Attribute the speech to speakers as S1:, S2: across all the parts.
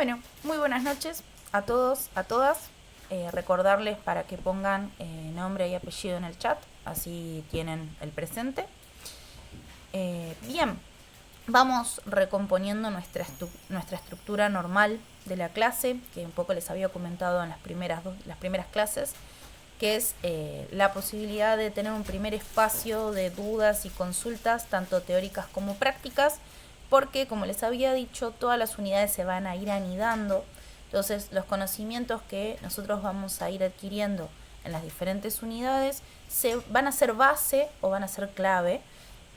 S1: Bueno, muy buenas noches a todos, a todas. Recordarles para que pongan nombre y apellido en el chat, así tienen el presente. Bien, vamos recomponiendo nuestra estructura normal de la clase, que un poco les había comentado en las primeras clases, que es la posibilidad de tener un primer espacio de dudas y consultas, tanto teóricas como prácticas, porque como les había dicho, todas las unidades se van a ir anidando. Entonces los conocimientos que nosotros vamos a ir adquiriendo en las diferentes unidades van a ser base o van a ser clave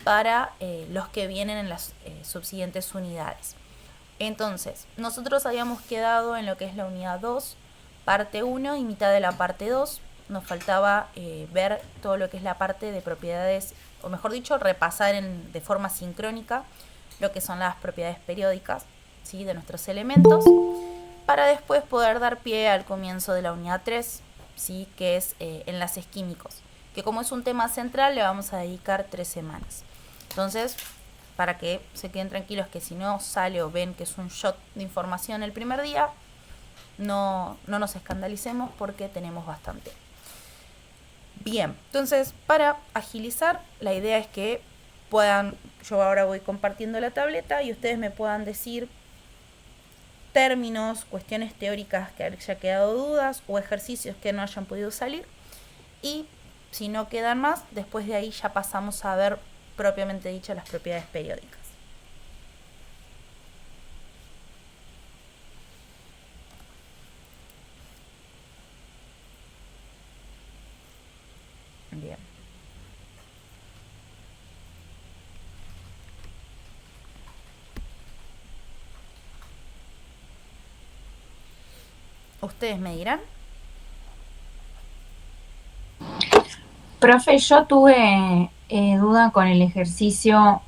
S1: para los que vienen en las subsiguientes unidades. Entonces, nosotros habíamos quedado en lo que es la unidad 2, parte 1 y mitad de la parte 2. Nos faltaba ver todo lo que es la parte de propiedades, o mejor dicho, repasar de forma sincrónica lo que son las propiedades periódicas, ¿sí?, de nuestros elementos, para después poder dar pie al comienzo de la unidad 3, ¿sí?, que es enlaces químicos, que como es un tema central le vamos a dedicar 3 semanas. Entonces, para que se queden tranquilos que si no sale o ven que es un shot de información el primer día, no nos escandalicemos porque tenemos bastante. Bien, entonces para agilizar, la idea es que yo ahora voy compartiendo la tableta y ustedes me puedan decir términos, cuestiones teóricas que haya quedado dudas o ejercicios que no hayan podido salir, y si no quedan más, después de ahí ya pasamos a ver propiamente dicho las propiedades periódicas. Bien. Ustedes me dirán.
S2: Profe, yo tuve duda con el ejercicio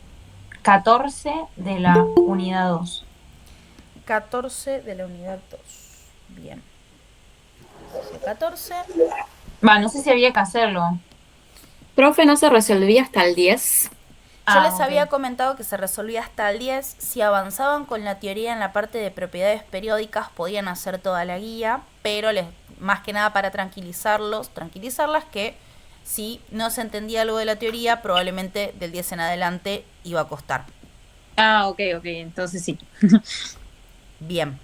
S2: 14 de la unidad 2.
S1: 14 de la unidad 2. Bien. 14.
S2: No sé si había que hacerlo.
S3: Profe, ¿no se resolvía hasta el 10?
S1: Yo les
S2: Ok.
S1: había comentado que se resolvía hasta el 10. Si avanzaban con la teoría en la parte de propiedades periódicas, podían hacer toda la guía, pero más que nada para tranquilizarlas que si no se entendía algo de la teoría, probablemente del 10 en adelante iba a costar.
S2: Ok, entonces sí.
S1: Bien.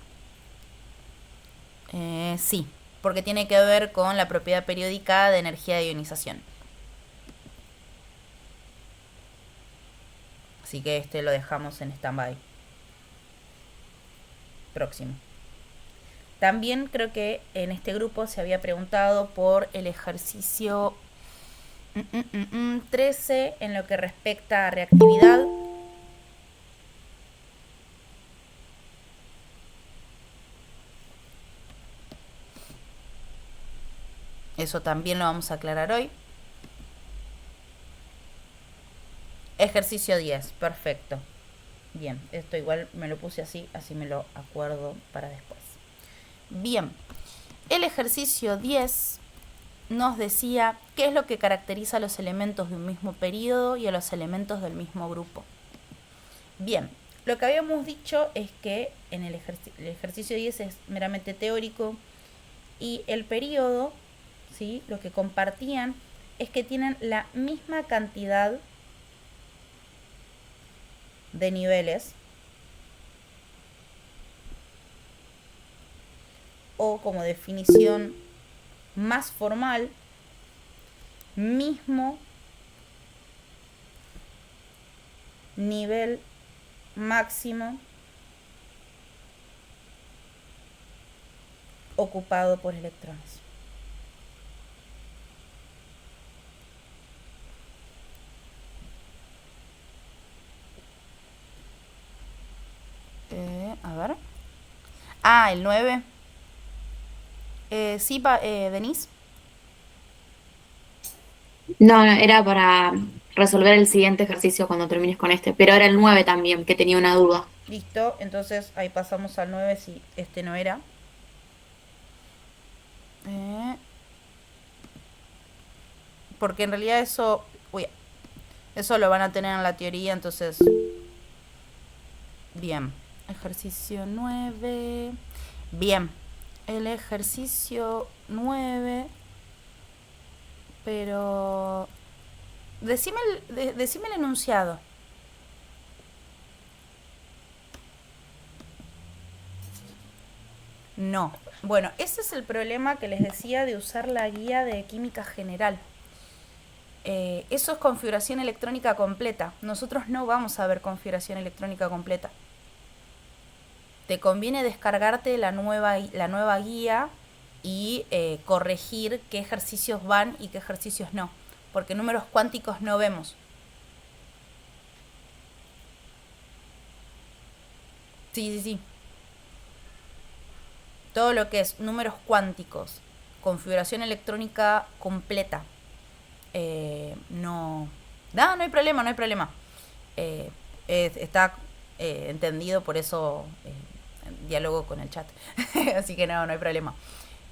S1: Sí, porque tiene que ver con la propiedad periódica de energía de ionización. Así que este lo dejamos en stand-by. Próximo. También creo que en este grupo se había preguntado por el ejercicio 13 en lo que respecta a reactividad. Eso también lo vamos a aclarar hoy. Ejercicio 10, perfecto. Bien, esto igual me lo puse así me lo acuerdo para después. Bien, el ejercicio 10 nos decía qué es lo que caracteriza a los elementos de un mismo periodo y a los elementos del mismo grupo. Bien, lo que habíamos dicho es que en el ejercicio 10 es meramente teórico y el periodo, ¿sí?, lo que compartían es que tienen la misma cantidad de niveles, o como definición más formal, mismo nivel máximo ocupado por electrones. A ver. El 9. Sí, Denise.
S3: No, era para resolver el siguiente ejercicio cuando termines con este, pero era el 9 también, que tenía una duda.
S1: Listo, entonces ahí pasamos al 9 si este no era. Porque en realidad eso lo van a tener en la teoría, entonces. Bien. Ejercicio 9. Bien, el ejercicio 9, pero decime el enunciado. No. Bueno, ese es el problema que les decía de usar la guía de química general. Eso es configuración electrónica completa. Nosotros no vamos a ver configuración electrónica completa. Te conviene descargarte la nueva guía y corregir qué ejercicios van y qué ejercicios no. Porque números cuánticos no vemos. Sí. Todo lo que es números cuánticos, configuración electrónica completa, no hay problema. Está entendido, por eso diálogo con el chat. Así que no hay problema.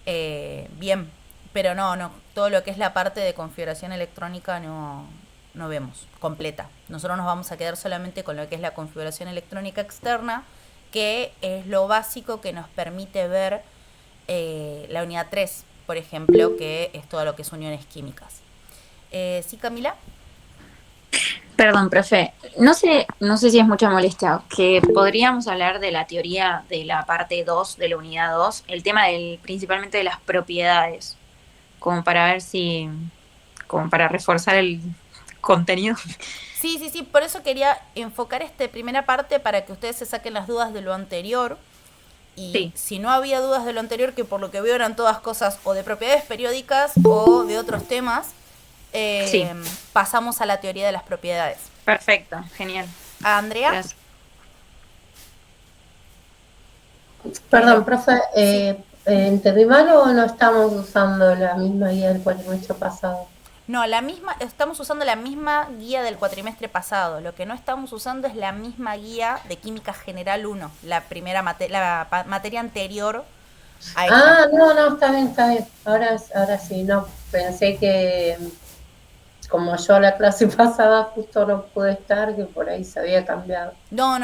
S1: Bien, pero no, todo lo que es la parte de configuración electrónica no vemos completa. Nosotros nos vamos a quedar solamente con lo que es la configuración electrónica externa, que es lo básico que nos permite ver la unidad 3, por ejemplo, que es todo lo que es uniones químicas. ¿Sí, Camila?
S2: Perdón, profe, no sé si es mucha molestia, que podríamos hablar de la teoría de la parte 2 de la unidad 2, el tema principalmente de las propiedades, como para ver si, como para reforzar el contenido.
S1: Sí, por eso quería enfocar esta primera parte para que ustedes se saquen las dudas de lo anterior. Y
S2: Sí.
S1: si no había dudas de lo anterior, que por lo que veo eran todas cosas o de propiedades periódicas o de otros temas,
S2: Sí,
S1: pasamos a la teoría de las propiedades.
S2: perfecto, genial.
S1: ¿A Andrea?
S2: Gracias.
S4: Perdón, profe,
S1: Sí.
S4: ¿entendí mal o no estamos usando la misma guía del cuatrimestre pasado?
S1: No, estamos usando la misma guía del cuatrimestre pasado. Lo que no estamos usando es la misma guía de Química General 1, la primera materia anterior a esta.
S4: Ah, no, está bien. Ahora sí, no, pensé que como yo la clase pasada justo no pude estar, que por ahí se había cambiado.
S1: No,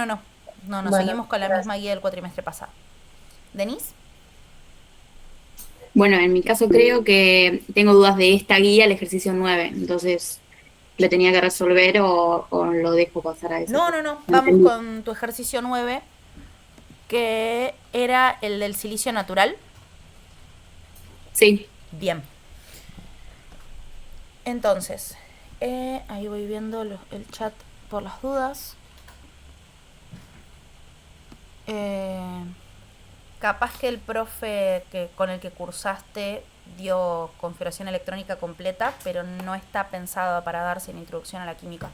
S4: Bueno,
S1: seguimos con la
S4: gracias.
S1: misma guía del cuatrimestre pasado. ¿Denise?
S3: Bueno, en mi caso creo que tengo dudas de esta guía, el ejercicio 9, entonces lo tenía que resolver o lo dejo pasar a eso.
S1: No,
S3: Porque no
S1: vamos
S3: entendí.
S1: con tu ejercicio 9, que era el del silicio natural.
S3: Sí,
S1: Bien. Entonces, ahí voy viendo el chat por las dudas. Capaz que el profe con el que cursaste dio configuración electrónica completa, pero no está pensado para darse en introducción a la química.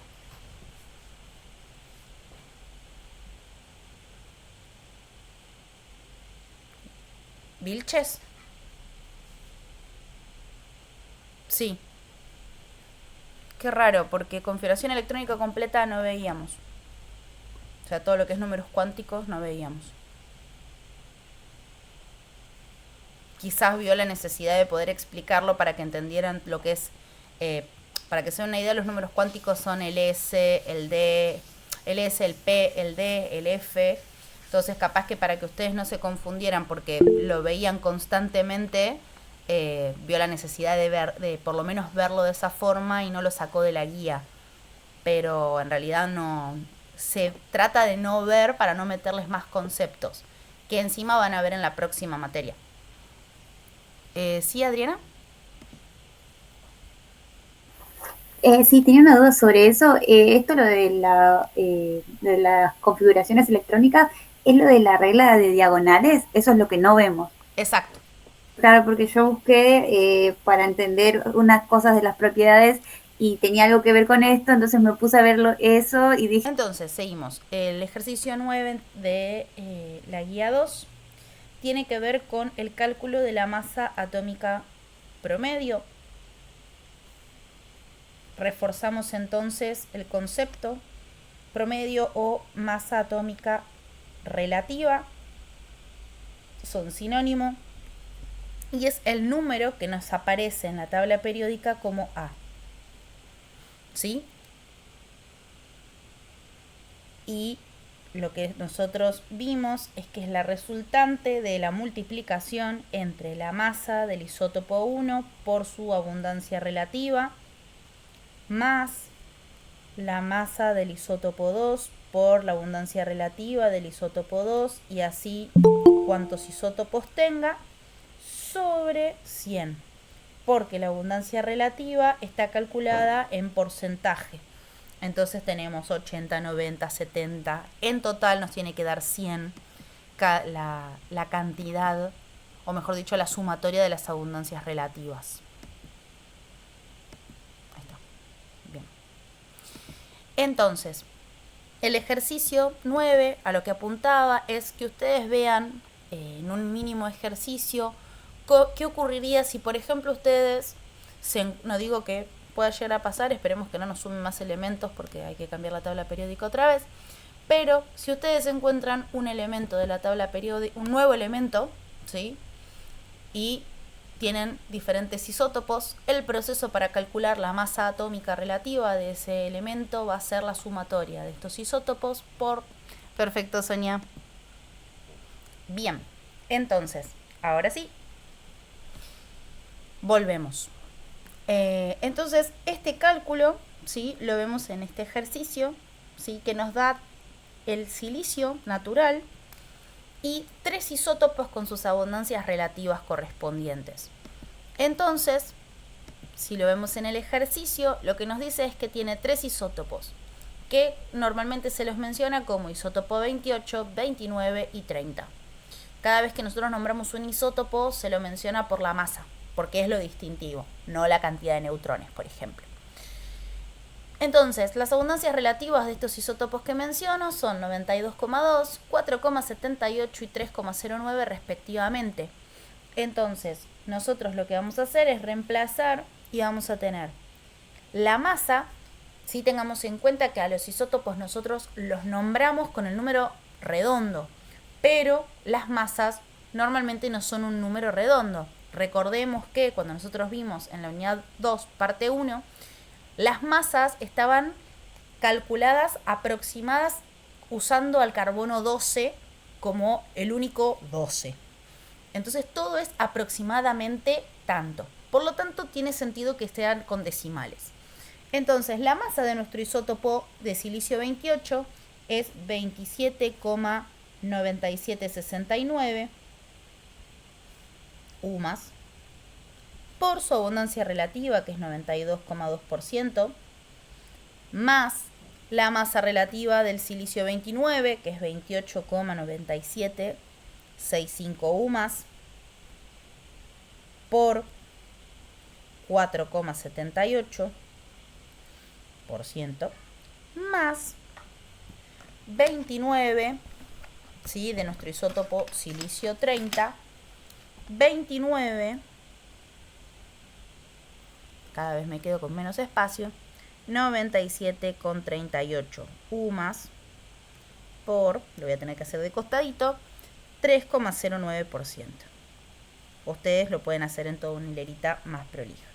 S1: ¿Vilches? Sí. Qué raro, porque configuración electrónica completa no veíamos. O sea, todo lo que es números cuánticos no veíamos. Quizás vio la necesidad de poder explicarlo para que entendieran lo que es, para que se den una idea, los números cuánticos son el S, el D, el S, el P, el D, el F. Entonces, capaz que para que ustedes no se confundieran porque lo veían constantemente, vio la necesidad de por lo menos verlo de esa forma y no lo sacó de la guía. Pero en realidad no. Se trata de no ver para no meterles más conceptos, que encima van a ver en la próxima materia. ¿Sí, Adriana?
S5: Sí, tenía una duda sobre eso. Esto, lo de las configuraciones electrónicas, es lo de la regla de diagonales, eso es lo que no vemos.
S1: Exacto.
S5: Claro, porque yo busqué para entender unas cosas de las propiedades y tenía algo que ver con esto, entonces me puse a verlo eso y dije...
S1: Entonces, seguimos. El ejercicio 9 de la guía 2 tiene que ver con el cálculo de la masa atómica promedio. Reforzamos entonces el concepto promedio o masa atómica relativa. Son sinónimo. Y es el número que nos aparece en la tabla periódica como A. ¿Sí? Y lo que nosotros vimos es que es la resultante de la multiplicación entre la masa del isótopo 1 por su abundancia relativa más la masa del isótopo 2 por la abundancia relativa del isótopo 2 y así cuantos isótopos tenga sobre 100, porque la abundancia relativa está calculada en porcentaje. Entonces tenemos 80, 90, 70. En total nos tiene que dar 100 la cantidad, o mejor dicho, la sumatoria de las abundancias relativas. Ahí está. Bien. Entonces, el ejercicio 9 a lo que apuntaba es que ustedes vean en un mínimo ejercicio qué ocurriría si, por ejemplo, ustedes, no digo que pueda llegar a pasar, esperemos que no nos sumen más elementos porque hay que cambiar la tabla periódica otra vez, pero si ustedes encuentran un elemento de la tabla periódica, un nuevo elemento, ¿sí? Y tienen diferentes isótopos, el proceso para calcular la masa atómica relativa de ese elemento va a ser la sumatoria de estos isótopos por... Perfecto, Sonia. Bien, entonces, ahora sí, volvemos. Entonces, este cálculo, ¿sí? Lo vemos en este ejercicio, ¿sí? Que nos da el silicio natural y 3 isótopos con sus abundancias relativas correspondientes. Entonces, si lo vemos en el ejercicio, lo que nos dice es que tiene 3 isótopos, que normalmente se los menciona como isótopo 28, 29 y 30. Cada vez que nosotros nombramos un isótopo, se lo menciona por la masa, porque es lo distintivo, no la cantidad de neutrones, por ejemplo. Entonces, las abundancias relativas de estos isótopos que menciono son 92,2, 4,78 y 3,09 respectivamente. Entonces, nosotros lo que vamos a hacer es reemplazar y vamos a tener la masa, si tengamos en cuenta que a los isótopos nosotros los nombramos con el número redondo, pero las masas normalmente no son un número redondo. Recordemos que cuando nosotros vimos en la unidad 2, parte 1, las masas estaban calculadas, aproximadas, usando al carbono 12 como el único 12. Entonces todo es aproximadamente tanto. Por lo tanto, tiene sentido que sean con decimales. Entonces, la masa de nuestro isótopo de silicio 28 es 27,9769 UMAS por su abundancia relativa, que es 92,2%, más la masa relativa del silicio 29, que es 28,9765 UMAS, por 4,78%, más 29, ¿sí? De nuestro isótopo silicio 30, 29, cada vez me quedo con menos espacio, 97,38 UMAS por, lo voy a tener que hacer de costadito, 3,09%. Ustedes lo pueden hacer en toda una hilerita más prolija.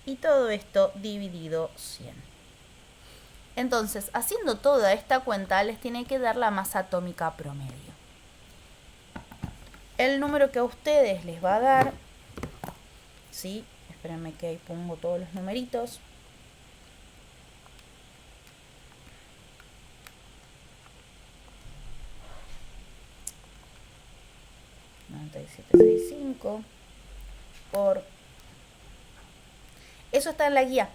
S1: Y todo esto dividido 100. Entonces, haciendo toda esta cuenta, les tiene que dar la masa atómica promedio. El número que a ustedes les va a dar, ¿sí? Espérenme que ahí pongo todos los numeritos. $97,65 por... Eso está en la guía.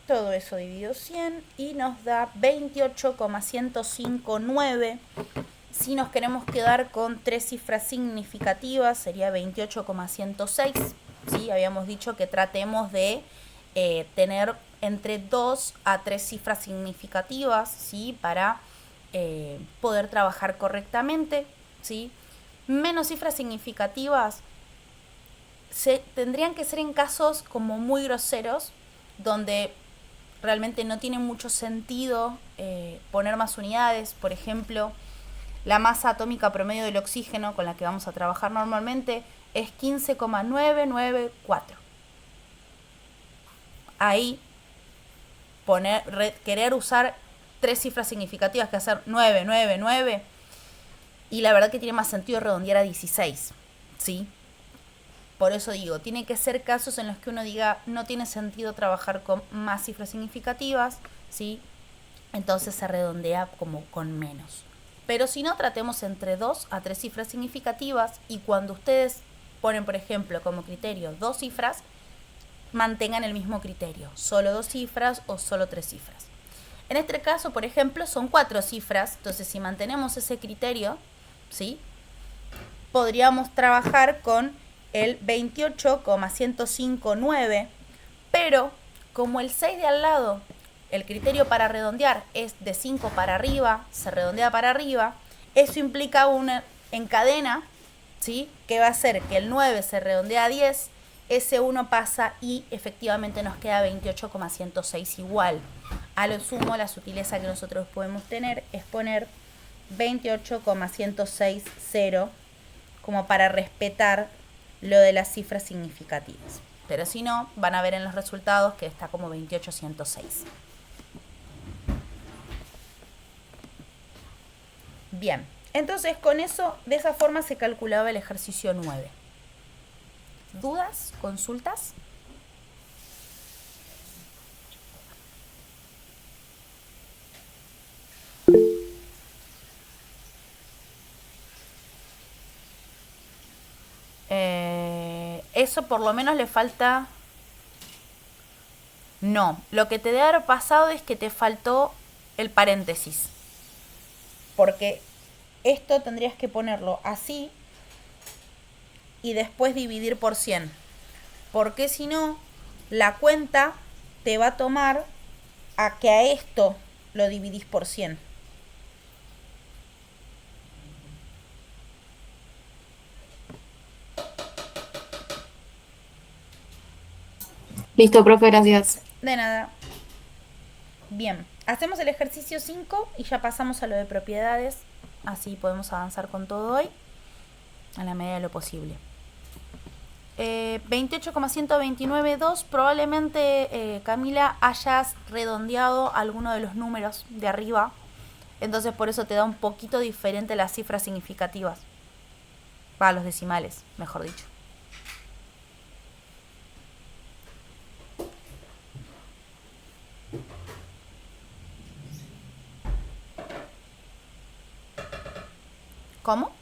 S1: Todo eso dividido 100 y nos da 28,1059. Si nos queremos quedar con 3 cifras significativas, sería 28,106. ¿Sí? Habíamos dicho que tratemos de tener entre 2 a 3 cifras significativas, ¿sí? Para poder trabajar correctamente, ¿sí? Menos cifras significativas tendrían que ser en casos como muy groseros, donde realmente no tiene mucho sentido poner más unidades. Por ejemplo, la masa atómica promedio del oxígeno con la que vamos a trabajar normalmente es 15,994. Ahí querer usar 3 cifras significativas que hacer 999, y la verdad que tiene más sentido redondear a 16, ¿sí? Por eso digo, tiene que ser casos en los que uno diga no tiene sentido trabajar con más cifras significativas, ¿sí? Entonces se redondea como con menos. Pero si no, tratemos entre 2 a 3 cifras significativas, y cuando ustedes ponen, por ejemplo, como criterio 2 cifras, mantengan el mismo criterio, solo 2 cifras o solo 3 cifras. En este caso, por ejemplo, son 4 cifras, entonces si mantenemos ese criterio, ¿sí? Podríamos trabajar con el 28,1059, pero como el 6 de al lado, el criterio para redondear es de 5 para arriba, se redondea para arriba, eso implica una en cadena, ¿sí? Que va a hacer que el 9 se redondea a 10, ese 1 pasa y efectivamente nos queda 28,106 igual. A lo sumo, la sutileza que nosotros podemos tener es poner 28,160 como para respetar lo de las cifras significativas. Pero si no, van a ver en los resultados que está como 28,106. Bien, entonces con eso, de esa forma se calculaba el ejercicio 9. ¿Dudas? ¿Consultas? Eso por lo menos le falta... No, lo que te debe haber pasado es que te faltó el paréntesis. Porque esto tendrías que ponerlo así y después dividir por 100. Porque si no, la cuenta te va a tomar a que a esto lo dividís por 100.
S3: Listo, profe, gracias.
S1: De nada. Bien, hacemos el ejercicio 5 y ya pasamos a lo de propiedades. Así podemos avanzar con todo hoy, a la medida de lo posible. 28,129,2. Probablemente, Camila, hayas redondeado alguno de los números de arriba. Entonces por eso te da un poquito diferente las cifras significativas. Los decimales, mejor dicho. ¿Cómo?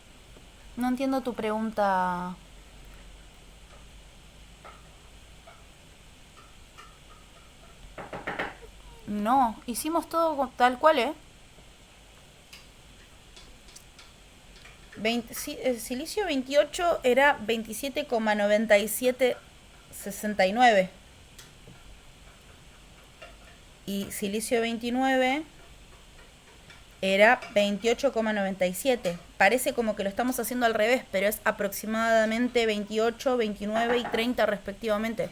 S1: No entiendo tu pregunta. No, hicimos todo tal cual, ¿eh? El silicio 28 era 27,9769. Y silicio 29 era 28,97. Parece como que lo estamos haciendo al revés, pero es aproximadamente 28, 29 y 30 respectivamente.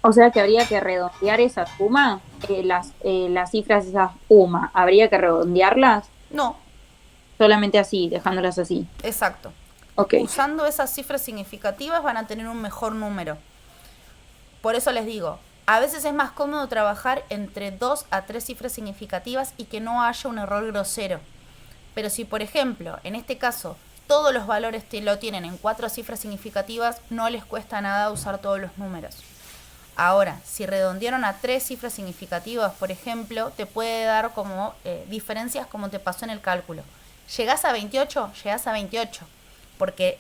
S2: O sea que habría que redondear esa suma, las cifras de esas UMA, ¿habría que redondearlas?
S1: No,
S2: Solamente así, dejándolas así.
S1: exacto.
S2: Ok.
S1: Usando esas cifras significativas van a tener un mejor número. Por eso les digo, a veces es más cómodo trabajar entre 2 a 3 cifras significativas y que no haya un error grosero. Pero si, por ejemplo, en este caso, todos los valores lo tienen en 4 cifras significativas, no les cuesta nada usar todos los números. Ahora, si redondearon a 3 cifras significativas, por ejemplo, te puede dar como diferencias como te pasó en el cálculo. ¿Llegás a 28? Llegás a 28, porque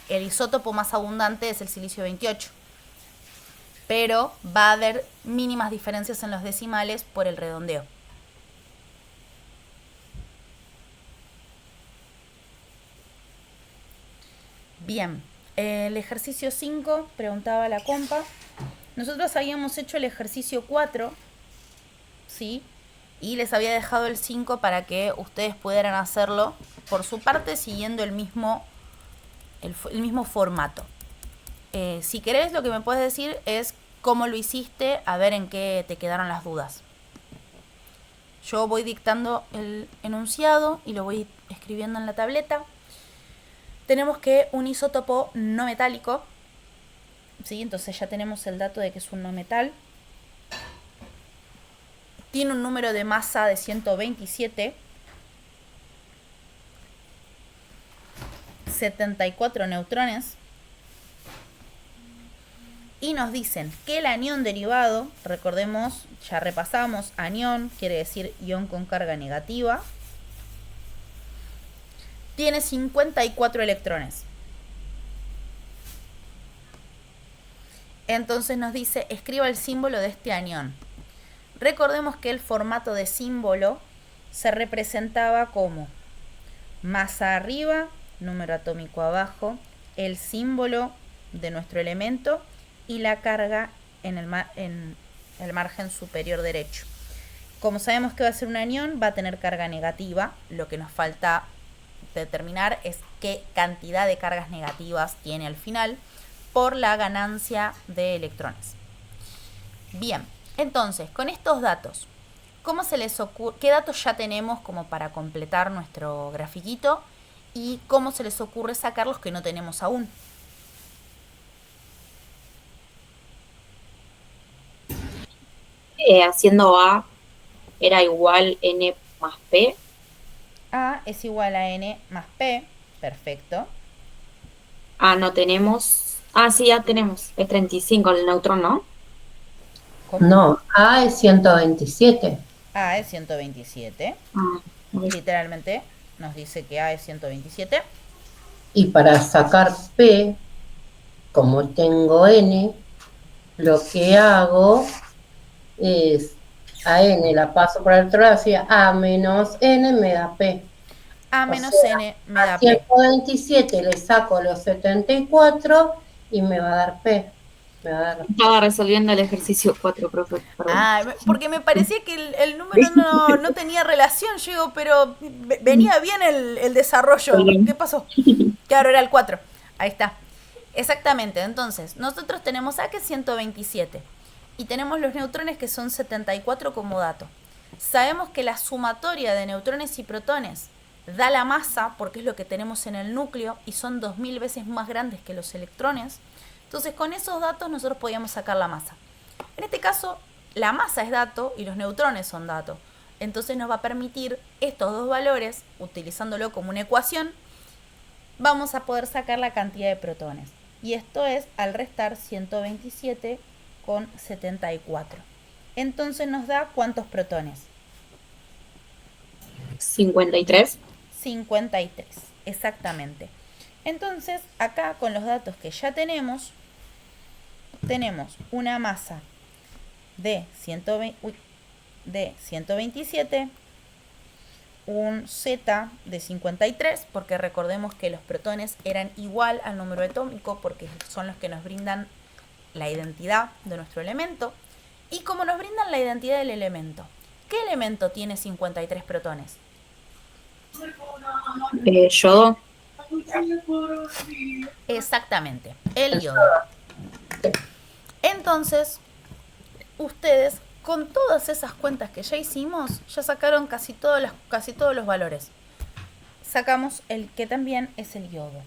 S1: el isótopo más abundante es el silicio 28. Pero va a haber mínimas diferencias en los decimales por el redondeo. Bien, el ejercicio 5, preguntaba la compa. Nosotros habíamos hecho el ejercicio 4, ¿sí? Y les había dejado el 5 para que ustedes pudieran hacerlo por su parte siguiendo el mismo formato. Si querés, lo que me puedes decir es cómo lo hiciste, a ver en qué te quedaron las dudas. Yo voy dictando el enunciado y lo voy escribiendo en la tableta. Tenemos que un isótopo no metálico, ¿sí? Entonces ya tenemos el dato de que es un no metal. Tiene un número de masa de 127, 74 neutrones. Y nos dicen que el anión derivado, recordemos, ya repasamos, anión quiere decir ion con carga negativa, tiene 54 electrones. Entonces nos dice, escriba el símbolo de este anión. Recordemos que el formato de símbolo se representaba como masa arriba, número atómico abajo, el símbolo de nuestro elemento y la carga en el margen superior derecho. Como sabemos que va a ser un anión, va a tener carga negativa. Lo que nos falta determinar es qué cantidad de cargas negativas tiene al final por la ganancia de electrones. Bien, entonces, con estos datos, ¿cómo se les ocurre? ¿Qué datos ya tenemos como para completar nuestro grafiquito? ¿Y cómo se les ocurre sacar los que no tenemos aún?
S3: Haciendo A era igual N más P.
S1: A es igual a N más P. Perfecto.
S3: No tenemos. Sí, ya tenemos. Es 35 el neutrón, ¿no?
S1: ¿Cómo?
S4: No, A es 127.
S1: A es 127.
S3: Ok.
S1: Literalmente nos dice que A es 127.
S4: Y para sacar P, como tengo N, lo que hago es a N la paso por el otro lado, así A menos N me da P.
S1: A menos N me da
S4: A
S1: P.
S4: 127 le saco los 74 y me va a dar P.
S3: Estaba resolviendo el ejercicio 4, profe. Perdón.
S1: Porque me parecía que el número no tenía relación, yo digo, pero venía bien el desarrollo. ¿Qué pasó? Claro, era el 4. Ahí está. Exactamente, entonces, nosotros tenemos A que es 127 y tenemos los neutrones que son 74 como dato. Sabemos que la sumatoria de neutrones y protones da la masa, porque es lo que tenemos en el núcleo, y son 2000 veces más grandes que los electrones. Entonces, con esos datos nosotros podíamos sacar la masa. En este caso, la masa es dato y los neutrones son dato. Entonces nos va a permitir estos dos valores, utilizándolo como una ecuación, vamos a poder sacar la cantidad de protones. Y esto es al restar 127 con 74. Entonces nos da ¿cuántos protones?
S3: 53.
S1: 53, exactamente. Entonces, acá con los datos que ya tenemos una masa de 127, un Z de 53, porque recordemos que los protones eran igual al número atómico, porque son los que nos brindan la identidad de nuestro elemento. Y como nos brindan la identidad del elemento, ¿qué elemento tiene 53 protones?
S3: Yodo.
S1: Exactamente, el yodo. Entonces, ustedes, con todas esas cuentas que ya hicimos, ya sacaron casi todos los valores. Sacamos el que también es el yodo.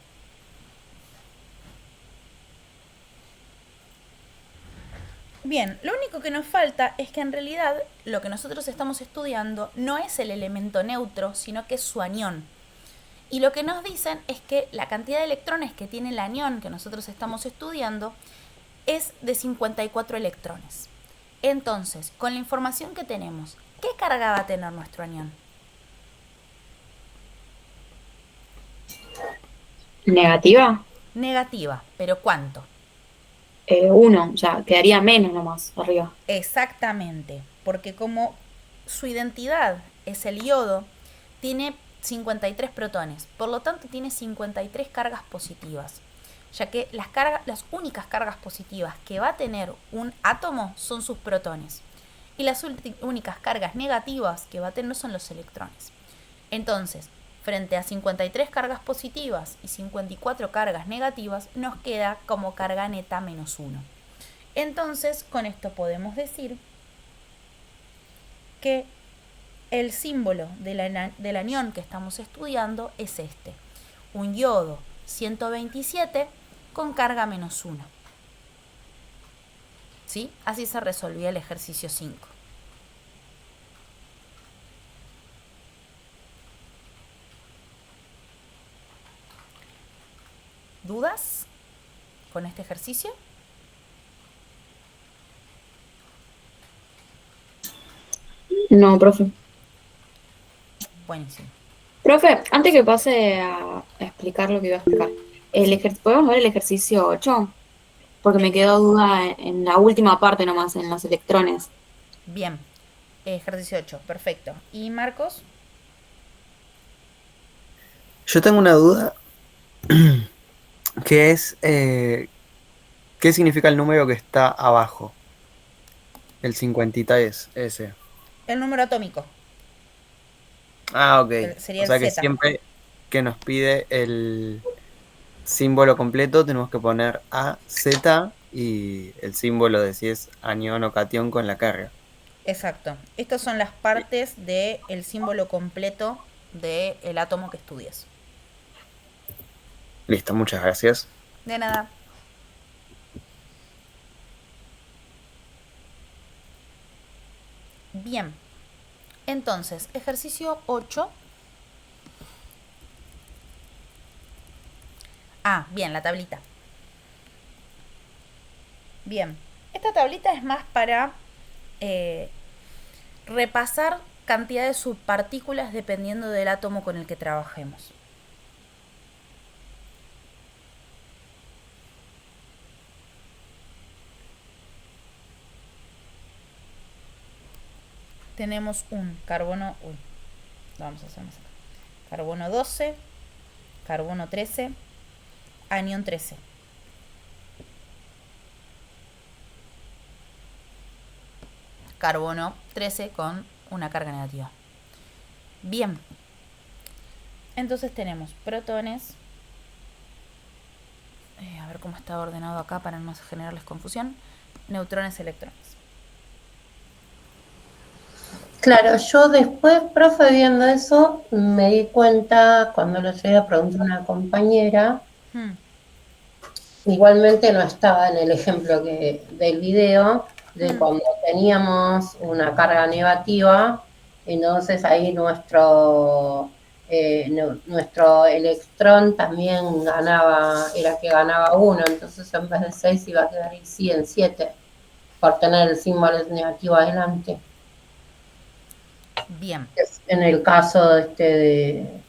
S1: Bien, lo único que nos falta es que en realidad lo que nosotros estamos estudiando no es el elemento neutro, sino que es su anión. Y lo que nos dicen es que la cantidad de electrones que tiene el anión que nosotros estamos estudiando es de 54 electrones. Entonces, con la información que tenemos, ¿qué carga va a tener nuestro anión?
S3: Negativa.
S1: Negativa, pero ¿cuánto?
S3: 1, o sea, quedaría menos nomás arriba.
S1: Exactamente, porque como su identidad es el yodo, tiene 53 protones, por lo tanto tiene 53 cargas positivas, ya que las únicas cargas positivas que va a tener un átomo son sus protones. y las únicas cargas negativas que va a tener son los electrones. Entonces, frente a 53 cargas positivas y 54 cargas negativas, nos queda como carga neta -1. Entonces, con esto podemos decir que el símbolo del anión que estamos estudiando es este, un yodo 127 con carga -1. ¿Sí? Así se resolvía el ejercicio 5. ¿Dudas con este ejercicio?
S3: No, profe.
S1: Buenísimo.
S3: Profe, antes que pase a explicar lo que iba a explicar, ¿podemos ver el ejercicio 8? Porque me quedó duda en la última parte nomás, en los electrones.
S1: Bien. Ejercicio 8, perfecto. ¿Y Marcos?
S6: Yo tengo una duda que es, ¿qué significa el número que está abajo? El 53, ese.
S1: El número atómico.
S6: Ah, ok.
S1: Sería
S6: O sea
S1: el
S6: que
S1: Z.
S6: siempre que nos pide el símbolo completo tenemos que poner A, Z y el símbolo de si es anión o catión con la carga.
S1: Exacto. Estas son las partes del símbolo completo del átomo que estudias.
S6: Listo, muchas gracias.
S1: De nada. Bien. Entonces, ejercicio 8. Ah, bien, la tablita. Bien. Esta tablita es más para repasar cantidad de subpartículas dependiendo del átomo con el que trabajemos. Tenemos un carbono, vamos a hacer más acá. Carbono 12, carbono 13, anión 13. Carbono 13 con una carga negativa. Bien. Entonces tenemos protones. A ver cómo está ordenado acá para no generarles confusión. Neutrones, electrones.
S4: Claro, yo después, profe, viendo eso, me di cuenta cuando le llegué a preguntar a una compañera, igualmente no estaba en el ejemplo del video, de cuando teníamos una carga negativa, entonces ahí nuestro electrón también era que ganaba 1, entonces en vez de 6 iba a quedar sí en 7, por tener el símbolo negativo adelante.
S1: Bien.
S4: En el caso del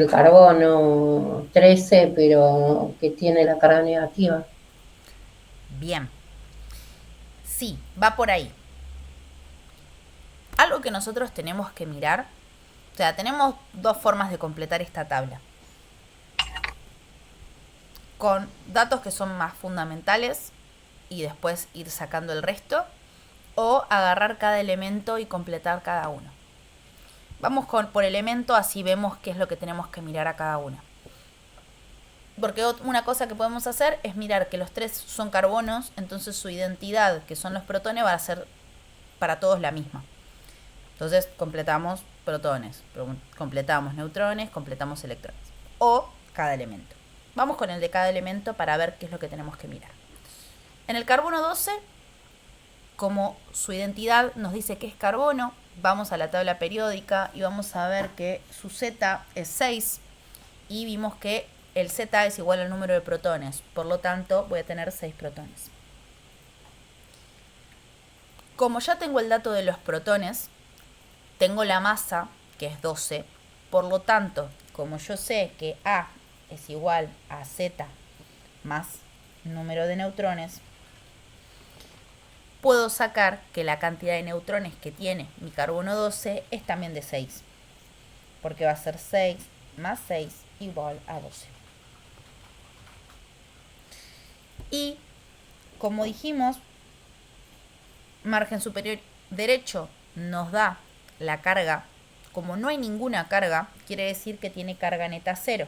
S4: carbono 13, pero que tiene la carga negativa.
S1: Bien. Sí, va por ahí. Algo que nosotros tenemos que mirar, o sea, tenemos dos formas de completar esta tabla. Con datos que son más fundamentales y después ir sacando el resto, o agarrar cada elemento y completar cada uno. Vamos por elemento, así vemos qué es lo que tenemos que mirar a cada uno. Porque una cosa que podemos hacer es mirar que los tres son carbonos, entonces su identidad, que son los protones, va a ser para todos la misma. Entonces completamos protones, completamos neutrones, completamos electrones. O cada elemento. Vamos con el de cada elemento para ver qué es lo que tenemos que mirar. En el carbono 12, como su identidad nos dice que es carbono, vamos a la tabla periódica y vamos a ver que su Z es 6 y vimos que el Z es igual al número de protones, por lo tanto voy a tener 6 protones. Como ya tengo el dato de los protones, tengo la masa, que es 12, por lo tanto, como yo sé que A es igual a Z más número de neutrones, puedo sacar que la cantidad de neutrones que tiene mi carbono 12 es también de 6, porque va a ser 6 más 6 igual a 12. Y, como dijimos, margen superior derecho nos da la carga, como no hay ninguna carga, quiere decir que tiene carga neta cero.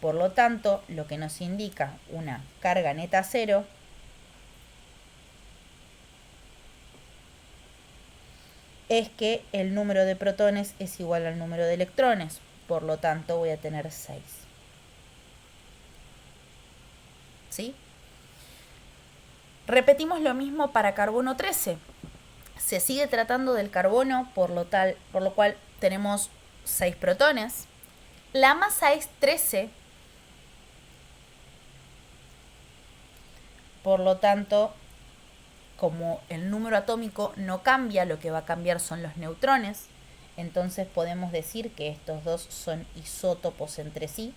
S1: Por lo tanto, lo que nos indica una carga neta cero es que el número de protones es igual al número de electrones. Por lo tanto, voy a tener 6. ¿Sí? Repetimos lo mismo para carbono 13. Se sigue tratando del carbono, por lo cual tenemos 6 protones. La masa es 13. Por lo tanto, como el número atómico no cambia, lo que va a cambiar son los neutrones. Entonces podemos decir que estos dos son isótopos entre sí.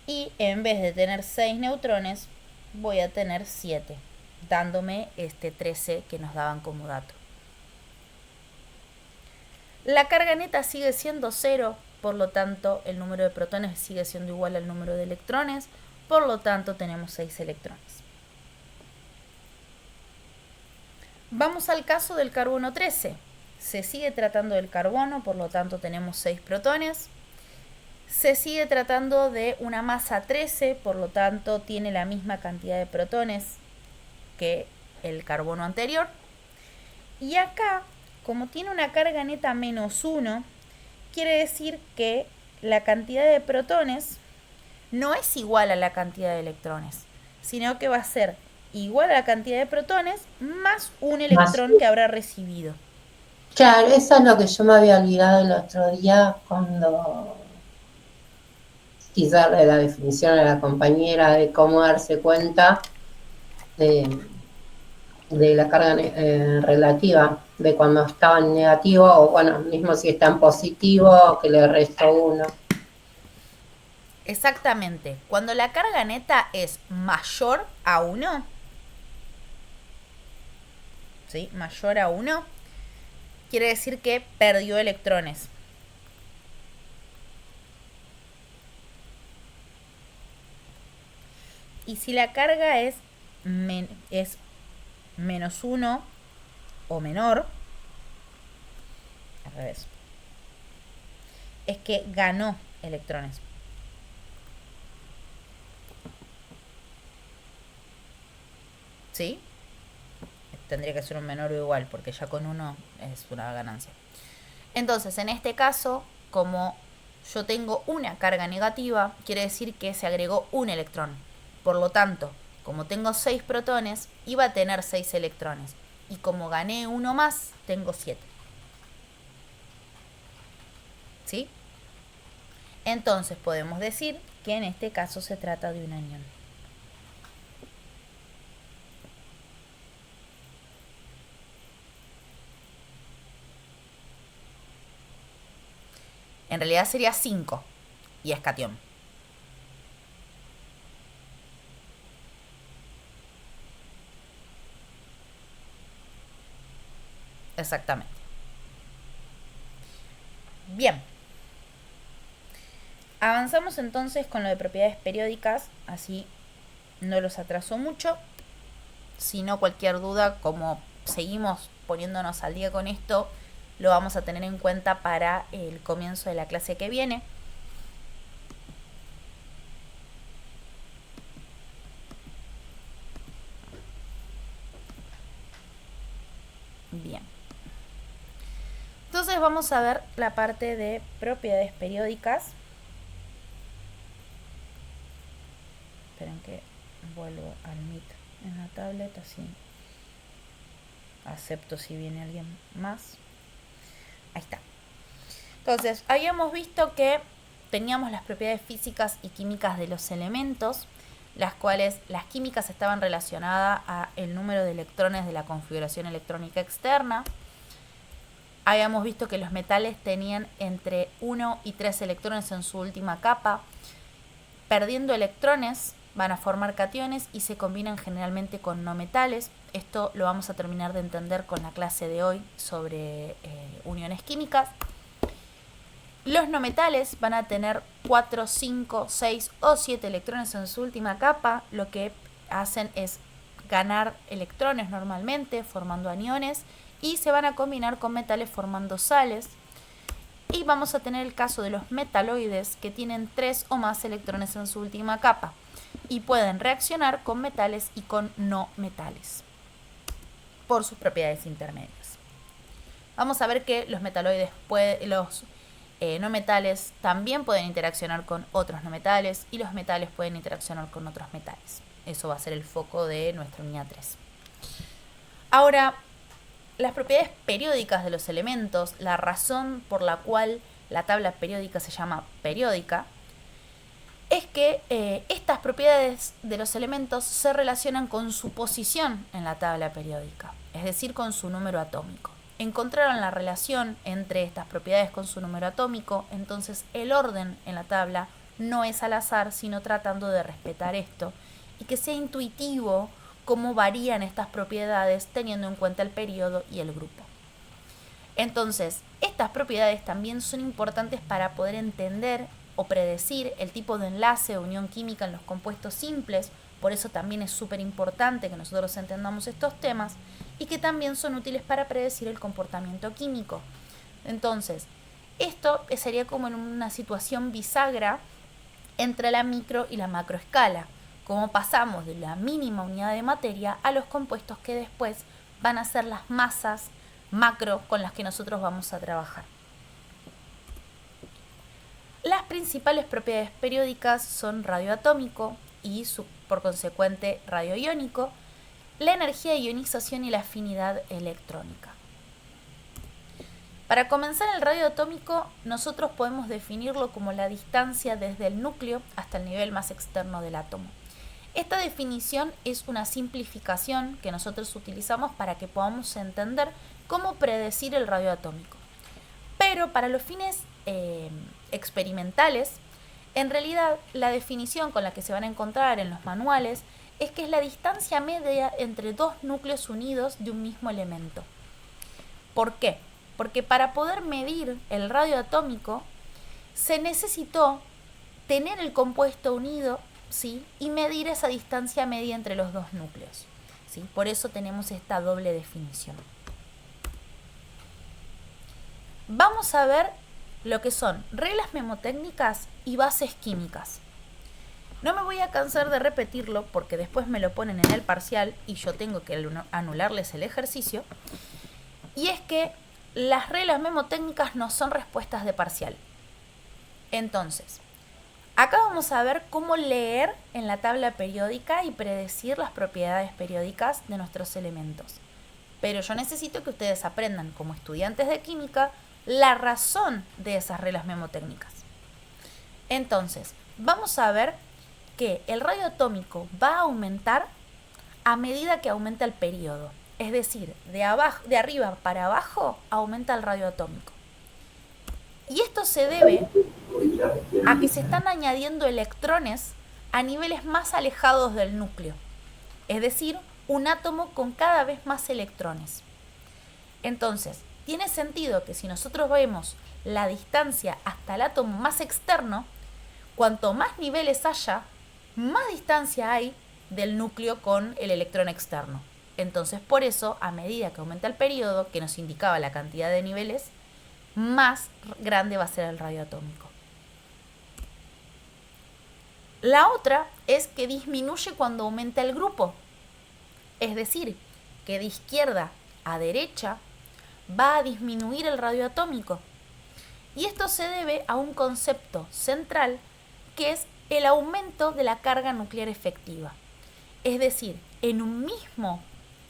S1: Y en vez de tener 6 neutrones, voy a tener 7, dándome este 13 que nos daban como dato. La carga neta sigue siendo 0, por lo tanto el número de protones sigue siendo igual al número de electrones, por lo tanto tenemos 6 electrones. Vamos al caso del carbono 13. Se sigue tratando del carbono, por lo tanto tenemos 6 protones. Se sigue tratando de una masa 13, por lo tanto tiene la misma cantidad de protones que el carbono anterior. Y acá, como tiene una carga neta menos 1, quiere decir que la cantidad de protones no es igual a la cantidad de electrones, sino que va a ser igual a la cantidad de protones más un electrón que habrá recibido.
S4: Claro, eso es lo que yo me había olvidado el otro día cuando quise darle la definición a la compañera de cómo darse cuenta de la carga relativa, de cuando estaba en negativo, o bueno, mismo si está en positivo, que le resto 1.
S1: Exactamente. Cuando la carga neta es mayor a 1, ¿sí? Mayor a 1, quiere decir que perdió electrones. Y si la carga es menos 1 o menor, al revés, es que ganó electrones. ¿Sí? Tendría que ser un menor o igual, porque ya con 1 es una ganancia. Entonces, en este caso, como yo tengo una carga negativa, quiere decir que se agregó un electrón. Por lo tanto, como tengo 6 protones, iba a tener 6 electrones. Y como gané 1 más, tengo 7. ¿Sí? Entonces podemos decir que en este caso se trata de un anión. En realidad sería 5 y es catión. Exactamente. Bien. Avanzamos entonces con lo de propiedades periódicas, así no los atraso mucho. Si no, cualquier duda, como seguimos poniéndonos al día con esto, lo vamos a tener en cuenta para el comienzo de la clase que viene. Bien. Entonces vamos a ver la parte de propiedades periódicas. Esperen que vuelvo al Meet en la tablet, así acepto si viene alguien más. Ahí está. Entonces, habíamos visto que teníamos las propiedades físicas y químicas de los elementos, las cuales las químicas estaban relacionadas a el número de electrones de la configuración electrónica externa. Habíamos visto que los metales tenían entre 1 y 3 electrones en su última capa. Perdiendo electrones van a formar cationes y se combinan generalmente con no metales. Esto lo vamos a terminar de entender con la clase de hoy sobre uniones químicas. Los no metales van a tener 4, 5, 6 o 7 electrones en su última capa. Lo que hacen es ganar electrones normalmente, formando aniones, y se van a combinar con metales formando sales. Y vamos a tener el caso de los metaloides, que tienen 3 o más electrones en su última capa y pueden reaccionar con metales y con no metales por sus propiedades intermedias. Vamos a ver que los metaloides, los no metales también pueden interaccionar con otros no metales, y los metales pueden interaccionar con otros metales. Eso va a ser el foco de nuestra unidad 3. Ahora, las propiedades periódicas de los elementos, la razón por la cual la tabla periódica se llama periódica, es que estas propiedades de los elementos se relacionan con su posición en la tabla periódica, es decir, con su número atómico. Encontraron la relación entre estas propiedades con su número atómico, entonces el orden en la tabla no es al azar, sino tratando de respetar esto y que sea intuitivo cómo varían estas propiedades teniendo en cuenta el periodo y el grupo. Entonces, estas propiedades también son importantes para poder entender o predecir el tipo de enlace o unión química en los compuestos simples. Por eso también es súper importante que nosotros entendamos estos temas, y que también son útiles para predecir el comportamiento químico. Entonces, esto sería como en una situación bisagra entre la micro y la macroescala, como pasamos de la mínima unidad de materia a los compuestos que después van a ser las masas macro con las que nosotros vamos a trabajar. Las principales propiedades periódicas son radioatómico y por consecuente radioiónico, la energía de ionización y la afinidad electrónica. Para comenzar, el radioatómico nosotros podemos definirlo como la distancia desde el núcleo hasta el nivel más externo del átomo. Esta definición es una simplificación que nosotros utilizamos para que podamos entender cómo predecir el radioatómico. Pero para los fines experimentales, en realidad la definición con la que se van a encontrar en los manuales es que es la distancia media entre dos núcleos unidos de un mismo elemento. ¿Por qué? Porque para poder medir el radioatómico se necesitó tener el compuesto unido, ¿sí?, y medir esa distancia media entre los dos núcleos, ¿sí? Por eso tenemos esta doble definición. Vamos a ver lo que son reglas mnemotécnicas y bases químicas. No me voy a cansar de repetirlo porque después me lo ponen en el parcial y yo tengo que anularles el ejercicio. Y es que las reglas mnemotécnicas no son respuestas de parcial. Entonces, acá vamos a ver cómo leer en la tabla periódica y predecir las propiedades periódicas de nuestros elementos. Pero yo necesito que ustedes aprendan, como estudiantes de química, la razón de esas reglas mnemotécnicas. Entonces, vamos a ver que el radioatómico va a aumentar a medida que aumenta el periodo. Es decir, de arriba para abajo aumenta el radioatómico. Y esto se debe a que se están añadiendo electrones a niveles más alejados del núcleo. Es decir, un átomo con cada vez más electrones. Entonces, tiene sentido que si nosotros vemos la distancia hasta el átomo más externo, cuanto más niveles haya, más distancia hay del núcleo con el electrón externo. Entonces, por eso, a medida que aumenta el periodo, que nos indicaba la cantidad de niveles, más grande va a ser el radioatómico. La otra es que disminuye cuando aumenta el grupo. Es decir, que de izquierda a derecha va a disminuir el radioatómico. Y esto se debe a un concepto central que es el aumento de la carga nuclear efectiva. Es decir, en un mismo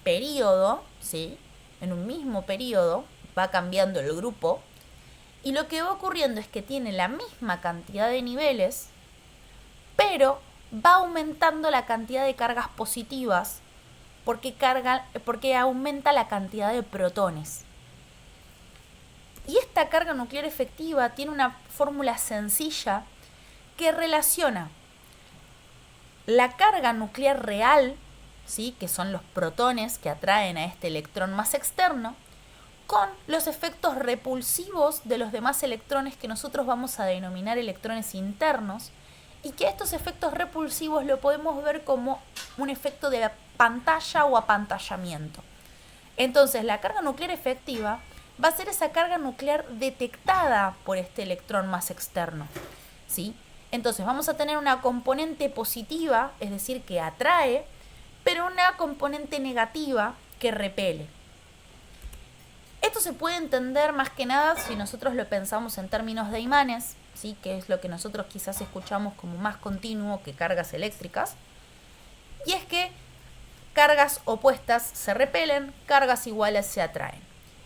S1: periodo, ¿sí?, en un mismo periodo va cambiando el grupo, y lo que va ocurriendo es que tiene la misma cantidad de niveles, pero va aumentando la cantidad de cargas positivas porque aumenta la cantidad de protones. Y esta carga nuclear efectiva tiene una fórmula sencilla que relaciona la carga nuclear real, ¿sí?, que son los protones que atraen a este electrón más externo, con los efectos repulsivos de los demás electrones que nosotros vamos a denominar electrones internos, y que estos efectos repulsivos lo podemos ver como un efecto de pantalla o apantallamiento. Entonces, la carga nuclear efectiva va a ser esa carga nuclear detectada por este electrón más externo, ¿sí? Entonces, vamos a tener una componente positiva, es decir, que atrae, pero una componente negativa que repele. Esto se puede entender más que nada si nosotros lo pensamos en términos de imanes, ¿sí? Que es lo que nosotros quizás escuchamos como más continuo que cargas eléctricas. Y es que cargas opuestas se repelen, cargas iguales se atraen.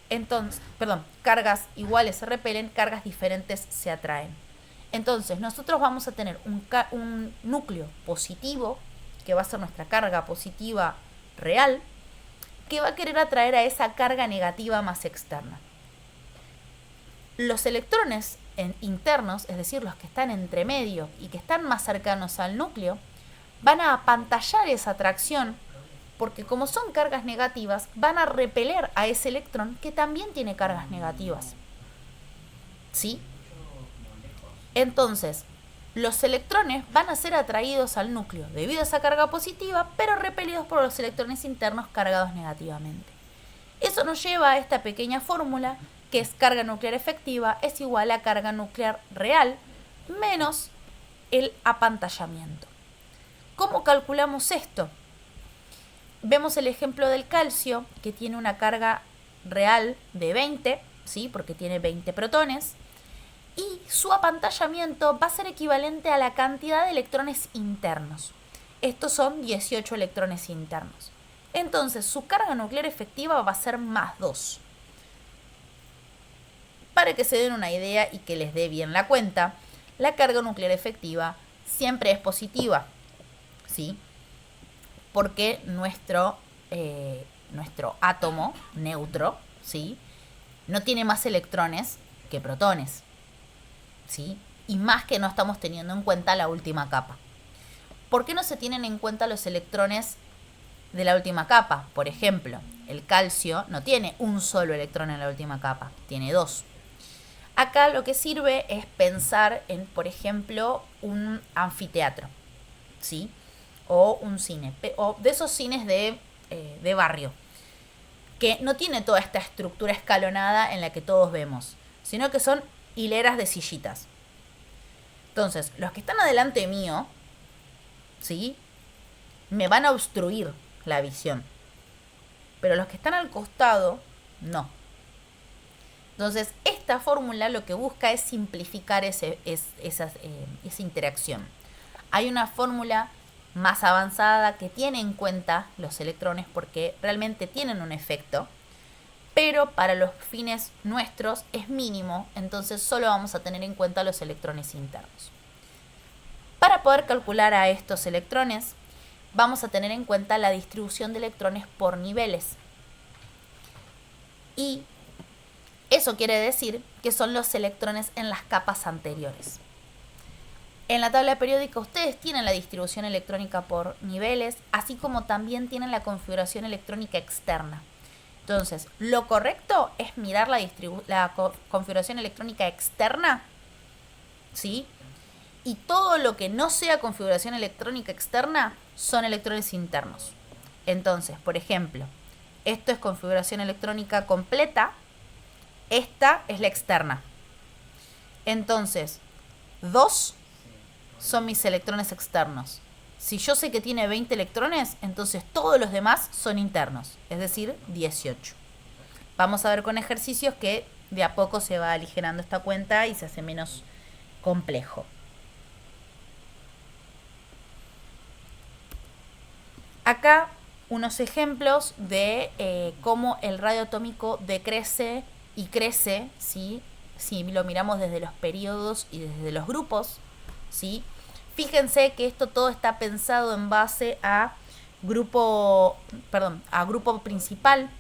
S1: Entonces, cargas iguales se repelen, cargas diferentes se atraen. Entonces, nosotros vamos a tener un núcleo positivo, que va a ser nuestra carga positiva real, que va a querer atraer a esa carga negativa más externa. Los electrones internos, es decir, los que están entre medio y que están más cercanos al núcleo, van a apantallar esa atracción, porque como son cargas negativas, van a repeler a ese electrón que también tiene cargas negativas. ¿Sí? Entonces, los electrones van a ser atraídos al núcleo debido a esa carga positiva, pero repelidos por los electrones internos cargados negativamente. Eso nos lleva a esta pequeña fórmula, que es carga nuclear efectiva es igual a carga nuclear real menos el apantallamiento. ¿Cómo calculamos esto? Vemos el ejemplo del calcio, que tiene una carga real de 20, ¿sí? Porque tiene 20 protones, y su apantallamiento va a ser equivalente a la cantidad de electrones internos. Estos son 18 electrones internos. Entonces, su carga nuclear efectiva va a ser más 2. Para que se den una idea y que les dé bien la cuenta, la carga nuclear efectiva siempre es positiva, ¿sí? Porque nuestro átomo neutro, ¿sí? No tiene más electrones que protones, ¿sí? Y más que no estamos teniendo en cuenta la última capa. ¿Por qué no se tienen en cuenta los electrones de la última capa? Por ejemplo, el calcio no tiene un solo electrón en la última capa, tiene 2. Acá lo que sirve es pensar en, por ejemplo, un anfiteatro, ¿sí? O un cine, o de esos cines de barrio, que no tiene toda esta estructura escalonada en la que todos vemos, sino que son hileras de sillitas. Entonces, los que están adelante mío, ¿sí? Me van a obstruir la visión, pero los que están al costado, no. Entonces, esta fórmula lo que busca es simplificar esa interacción. Hay una fórmula más avanzada que tiene en cuenta los electrones porque realmente tienen un efecto, pero para los fines nuestros es mínimo, entonces solo vamos a tener en cuenta los electrones internos. Para poder calcular a estos electrones, vamos a tener en cuenta la distribución de electrones por niveles. Y eso quiere decir que son los electrones en las capas anteriores. En la tabla periódica ustedes tienen la distribución electrónica por niveles, así como también tienen la configuración electrónica externa. Entonces, lo correcto es mirar la configuración electrónica externa, ¿sí? Y todo lo que no sea configuración electrónica externa son electrones internos. Entonces, por ejemplo, esto es configuración electrónica completa, esta es la externa. Entonces, 2 son mis electrones externos. Si yo sé que tiene 20 electrones, entonces todos los demás son internos, es decir, 18. Vamos a ver con ejercicios que de a poco se va aligerando esta cuenta y se hace menos complejo. Acá unos ejemplos de cómo el radio atómico decrece y crece, ¿sí? Si lo miramos desde los periodos y desde los grupos, ¿sí? Fíjense que esto todo está pensado en base a grupo principal,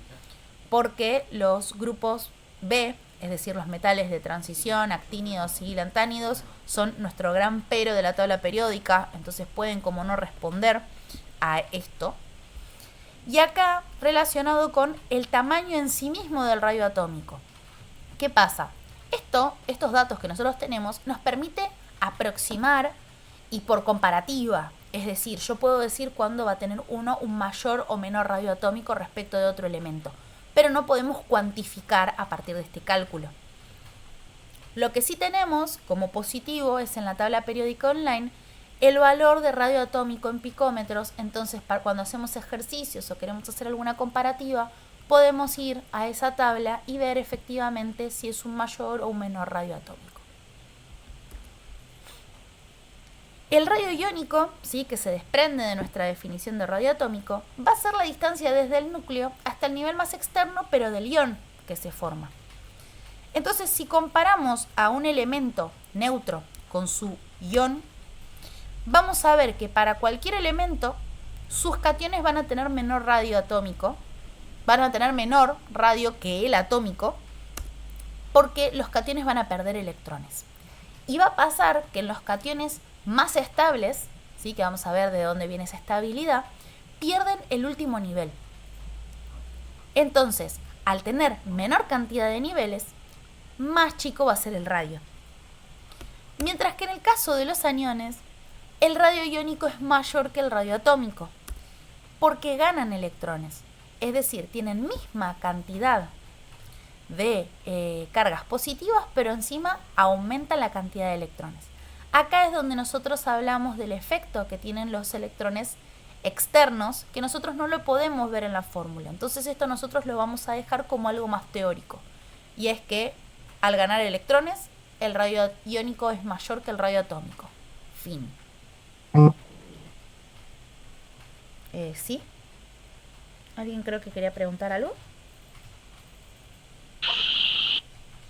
S1: porque los grupos B, es decir, los metales de transición, actínidos y lantánidos, son nuestro gran pero de la tabla periódica, entonces pueden como no responder a esto. Y acá relacionado con el tamaño en sí mismo del rayo atómico. ¿Qué pasa? Estos datos que nosotros tenemos nos permite aproximar y por comparativa, es decir, yo puedo decir cuándo va a tener uno un mayor o menor radio atómico respecto de otro elemento, pero no podemos cuantificar a partir de este cálculo. Lo que sí tenemos como positivo es en la tabla periódica online el valor de radio atómico en picómetros. Entonces, cuando hacemos ejercicios o queremos hacer alguna comparativa, podemos ir a esa tabla y ver efectivamente si es un mayor o un menor radio atómico. El radio iónico, ¿sí?, que se desprende de nuestra definición de radio atómico, va a ser la distancia desde el núcleo hasta el nivel más externo, pero del ion que se forma. Entonces, si comparamos a un elemento neutro con su ion, vamos a ver que para cualquier elemento, sus cationes van a tener menor radio atómico, van a tener menor radio que el atómico, porque los cationes van a perder electrones. Y va a pasar que en los cationes más estables, ¿sí?, que vamos a ver de dónde viene esa estabilidad, pierden el último nivel. Entonces, al tener menor cantidad de niveles, más chico va a ser el radio. Mientras que en el caso de los aniones, el radio iónico es mayor que el radio atómico, porque ganan electrones. Es decir, tienen misma cantidad de cargas positivas, pero encima aumenta la cantidad de electrones. Acá es donde nosotros hablamos del efecto que tienen los electrones externos, que nosotros no lo podemos ver en la fórmula. Entonces esto nosotros lo vamos a dejar como algo más teórico. Y es que al ganar electrones, el radio iónico es mayor que el radio atómico. Fin. ¿Sí? ¿Alguien creo que quería preguntar algo?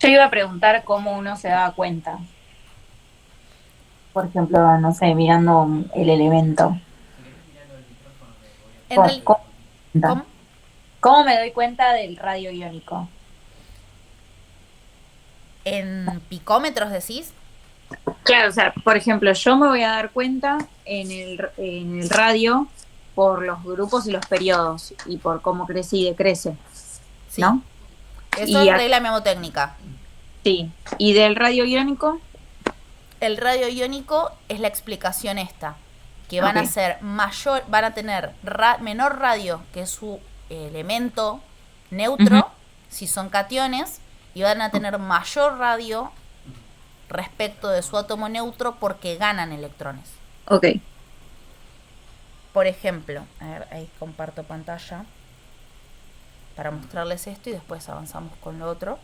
S2: Yo iba a preguntar cómo uno se daba cuenta. Por ejemplo, no sé, mirando el elemento. ¿Cómo me doy cuenta del radio iónico?
S1: ¿En picómetros decís?
S2: Claro, o sea, por ejemplo, yo me voy a dar cuenta en el radio por los grupos y los periodos y por cómo crece y decrece,
S1: Sí.
S2: ¿no?
S1: Eso es regla mnemotécnica.
S2: Sí. ¿Y del radio iónico?
S1: El radio iónico es la explicación esta, que van a ser van a tener menor radio que su elemento neutro, si son cationes, y van a tener mayor radio respecto de su átomo neutro porque ganan electrones.
S2: Ok.
S1: Por ejemplo, a ver, ahí comparto pantalla para mostrarles esto y después avanzamos con lo otro.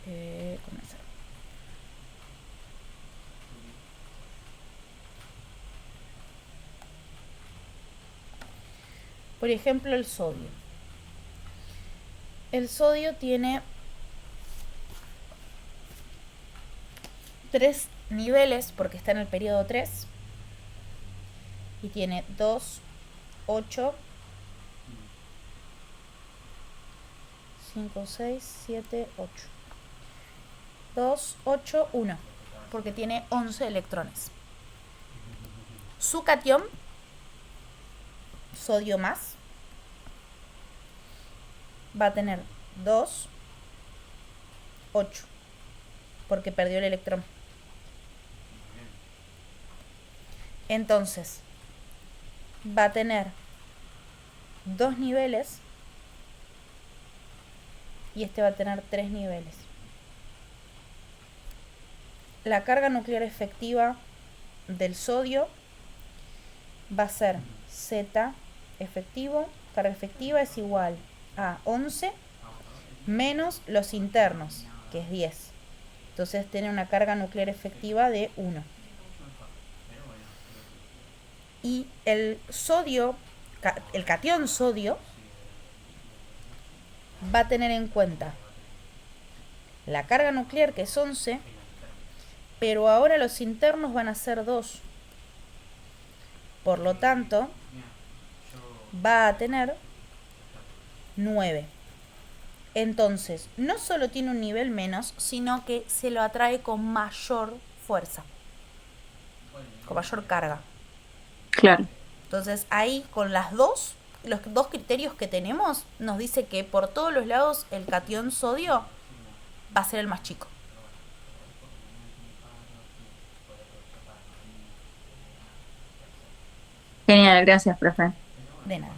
S1: Comenzar. Por ejemplo, el sodio. El sodio tiene 3 niveles porque está en el periodo 3 y tiene 2, 8, 5, 6, 7, 8. 2, 8, 1, porque tiene 11 electrones. Su catión, sodio más, va a tener 2, 8, porque perdió el electrón. Entonces, va a tener 2 niveles y este va a tener 3 niveles. La carga nuclear efectiva del sodio va a ser Z efectivo, carga efectiva es igual a 11 menos los internos, que es 10. Entonces tiene una carga nuclear efectiva de 1. Y el sodio, el catión sodio, va a tener en cuenta la carga nuclear, que es 11, pero ahora los internos van a ser 2. Por lo tanto, va a tener 9. Entonces, no solo tiene un nivel menos, sino que se lo atrae con mayor fuerza, con mayor carga.
S2: Claro.
S1: Entonces ahí con los dos criterios que tenemos, nos dice que por todos los lados el catión sodio va a ser el más chico.
S2: Genial, gracias, profe.
S1: De nada.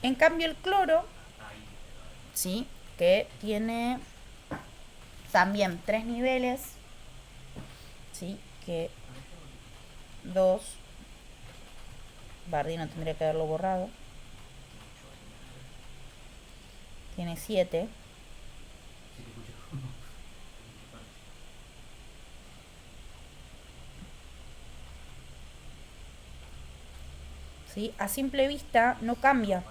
S1: En cambio el cloro, ¿sí? Que tiene también 3 niveles, ¿sí? Que 2, Bardino tendría que haberlo borrado, tiene 7, ¿sí? A simple vista no cambia,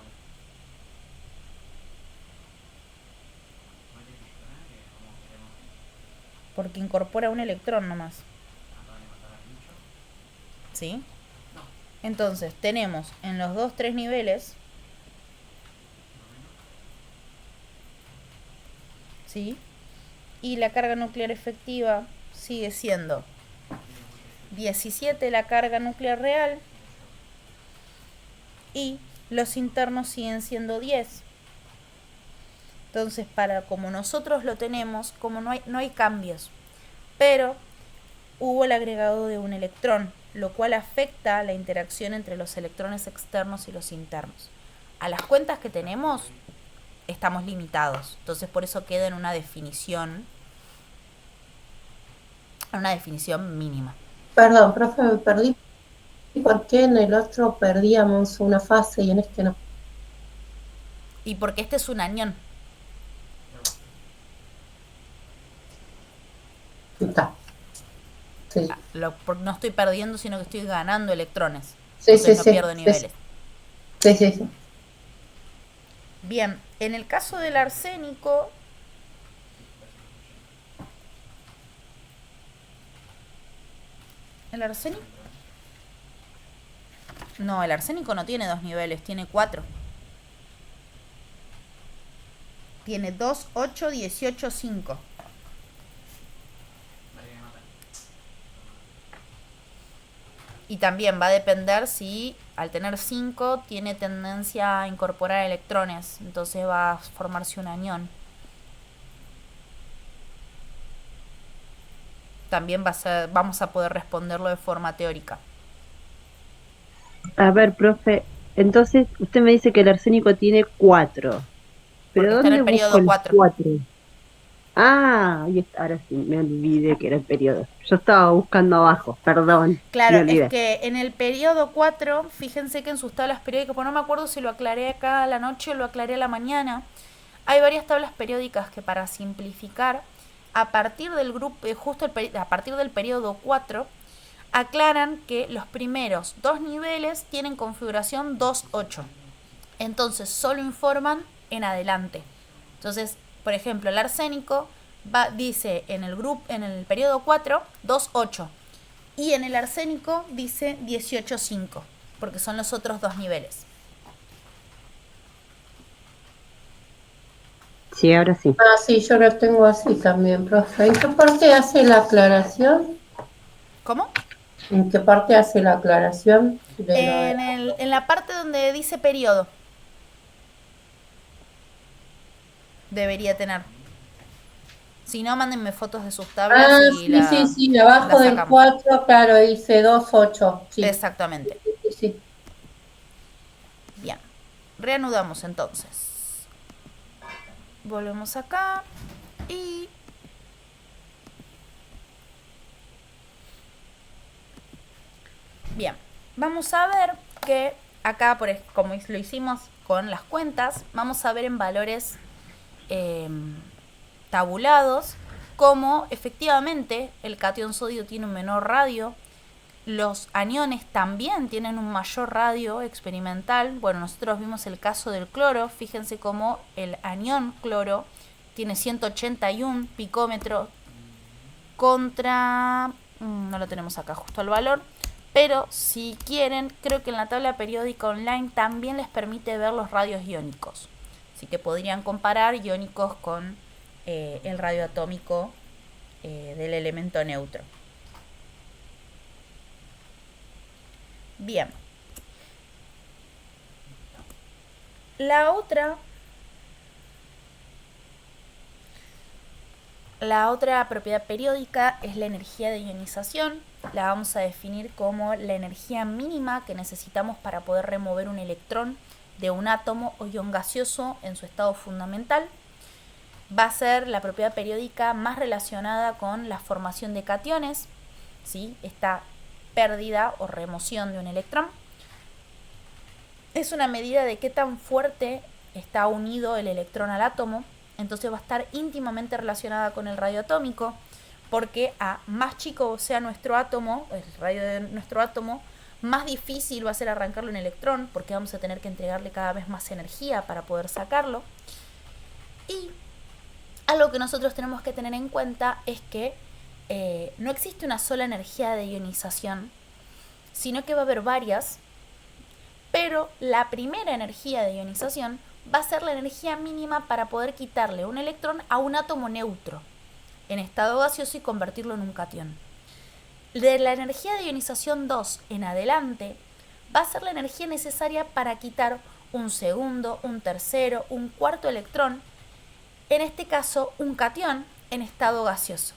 S1: porque incorpora un electrón nomás, ¿sí? Entonces tenemos en los 3 niveles, ¿sí? Y la carga nuclear efectiva sigue siendo 17 la carga nuclear real, y los internos siguen siendo 10. Entonces, como nosotros lo tenemos, como no hay cambios, pero hubo el agregado de un electrón, lo cual afecta la interacción entre los electrones externos y los internos. A las cuentas que tenemos, estamos limitados. Entonces, por eso queda en una definición mínima.
S4: Perdón, profe, me perdí. ¿Por qué en el otro perdíamos una fase y en este no?
S1: Y porque este es un anión.
S4: Está. Sí.
S1: No estoy perdiendo, sino que estoy ganando electrones.
S4: Sí,
S1: Entonces
S4: sí,
S1: no pierdo niveles.
S4: Sí, sí, sí.
S1: Bien, en el caso del arsénico, el arsénico no tiene 2 niveles, tiene 4. Tiene 2, 8, 18, 5. Y también va a depender si al tener 5 tiene tendencia a incorporar electrones. Entonces va a formarse un anión. También vamos a poder responderlo de forma teórica.
S7: A ver, profe, entonces usted me dice que el arsénico tiene 4.
S1: Porque
S7: ¿Pero
S1: está en
S7: dónde
S1: el
S7: busco
S1: periodo
S7: el
S1: 4.
S7: 4? Ah, ahora sí, me olvidé que era el periodo. Yo estaba buscando abajo, perdón.
S1: Claro,
S7: me olvidé.
S1: es que en el periodo 4, fíjense que en sus tablas periódicas, pues no me acuerdo si lo aclaré acá a la noche o lo aclaré a la mañana, hay varias tablas periódicas que, para simplificar, a partir del grupo, a partir del periodo 4, aclaran que los primeros 2 niveles tienen configuración 2-8. Entonces solo informan en adelante. Entonces, por ejemplo, el arsénico dice en el periodo 4, 2-8. Y en el arsénico dice 18-5, porque son los otros 2 niveles.
S7: Sí, ahora sí.
S4: Ah, sí, yo lo tengo así también, profe. ¿En qué parte hace la aclaración?
S1: ¿Cómo?
S4: ¿En qué parte hace la aclaración? De
S1: En la parte donde dice periodo. Debería tener. Si no, mándenme fotos de sus tablas
S4: sí, abajo del
S1: sacamos.
S4: 4, claro, dice 2-8. Sí.
S1: Exactamente.
S4: Sí.
S1: Bien. Reanudamos entonces. Volvemos acá. Y bien, vamos a ver que acá, como lo hicimos con las cuentas, vamos a ver en valores tabulados cómo efectivamente el catión sodio tiene un menor radio, los aniones también tienen un mayor radio experimental. Bueno, nosotros vimos el caso del cloro, fíjense cómo el anión cloro tiene 181 picómetros contra, no lo tenemos acá justo el valor, pero si quieren, creo que en la tabla periódica online también les permite ver los radios iónicos. Así que podrían comparar iónicos con el radio atómico del elemento neutro. Bien. La otra propiedad periódica es la energía de ionización. La vamos a definir como la energía mínima que necesitamos para poder remover un electrón de un átomo o ion gaseoso en su estado fundamental. Va a ser la propiedad periódica más relacionada con la formación de cationes, ¿sí? Esta pérdida o remoción de un electrón. Es una medida de qué tan fuerte está unido el electrón al átomo. Entonces va a estar íntimamente relacionada con el radio atómico, porque a más chico sea nuestro átomo, el radio de nuestro átomo, más difícil va a ser arrancarle un electrón, porque vamos a tener que entregarle cada vez más energía para poder sacarlo. Y algo que nosotros tenemos que tener en cuenta es que no existe una sola energía de ionización, sino que va a haber varias, pero la primera energía de ionización va a ser la energía mínima para poder quitarle un electrón a un átomo neutro en estado gaseoso y convertirlo en un catión. De la energía de ionización 2 en adelante va a ser la energía necesaria para quitar un segundo, un tercero, un cuarto electrón, en este caso un catión en estado gaseoso.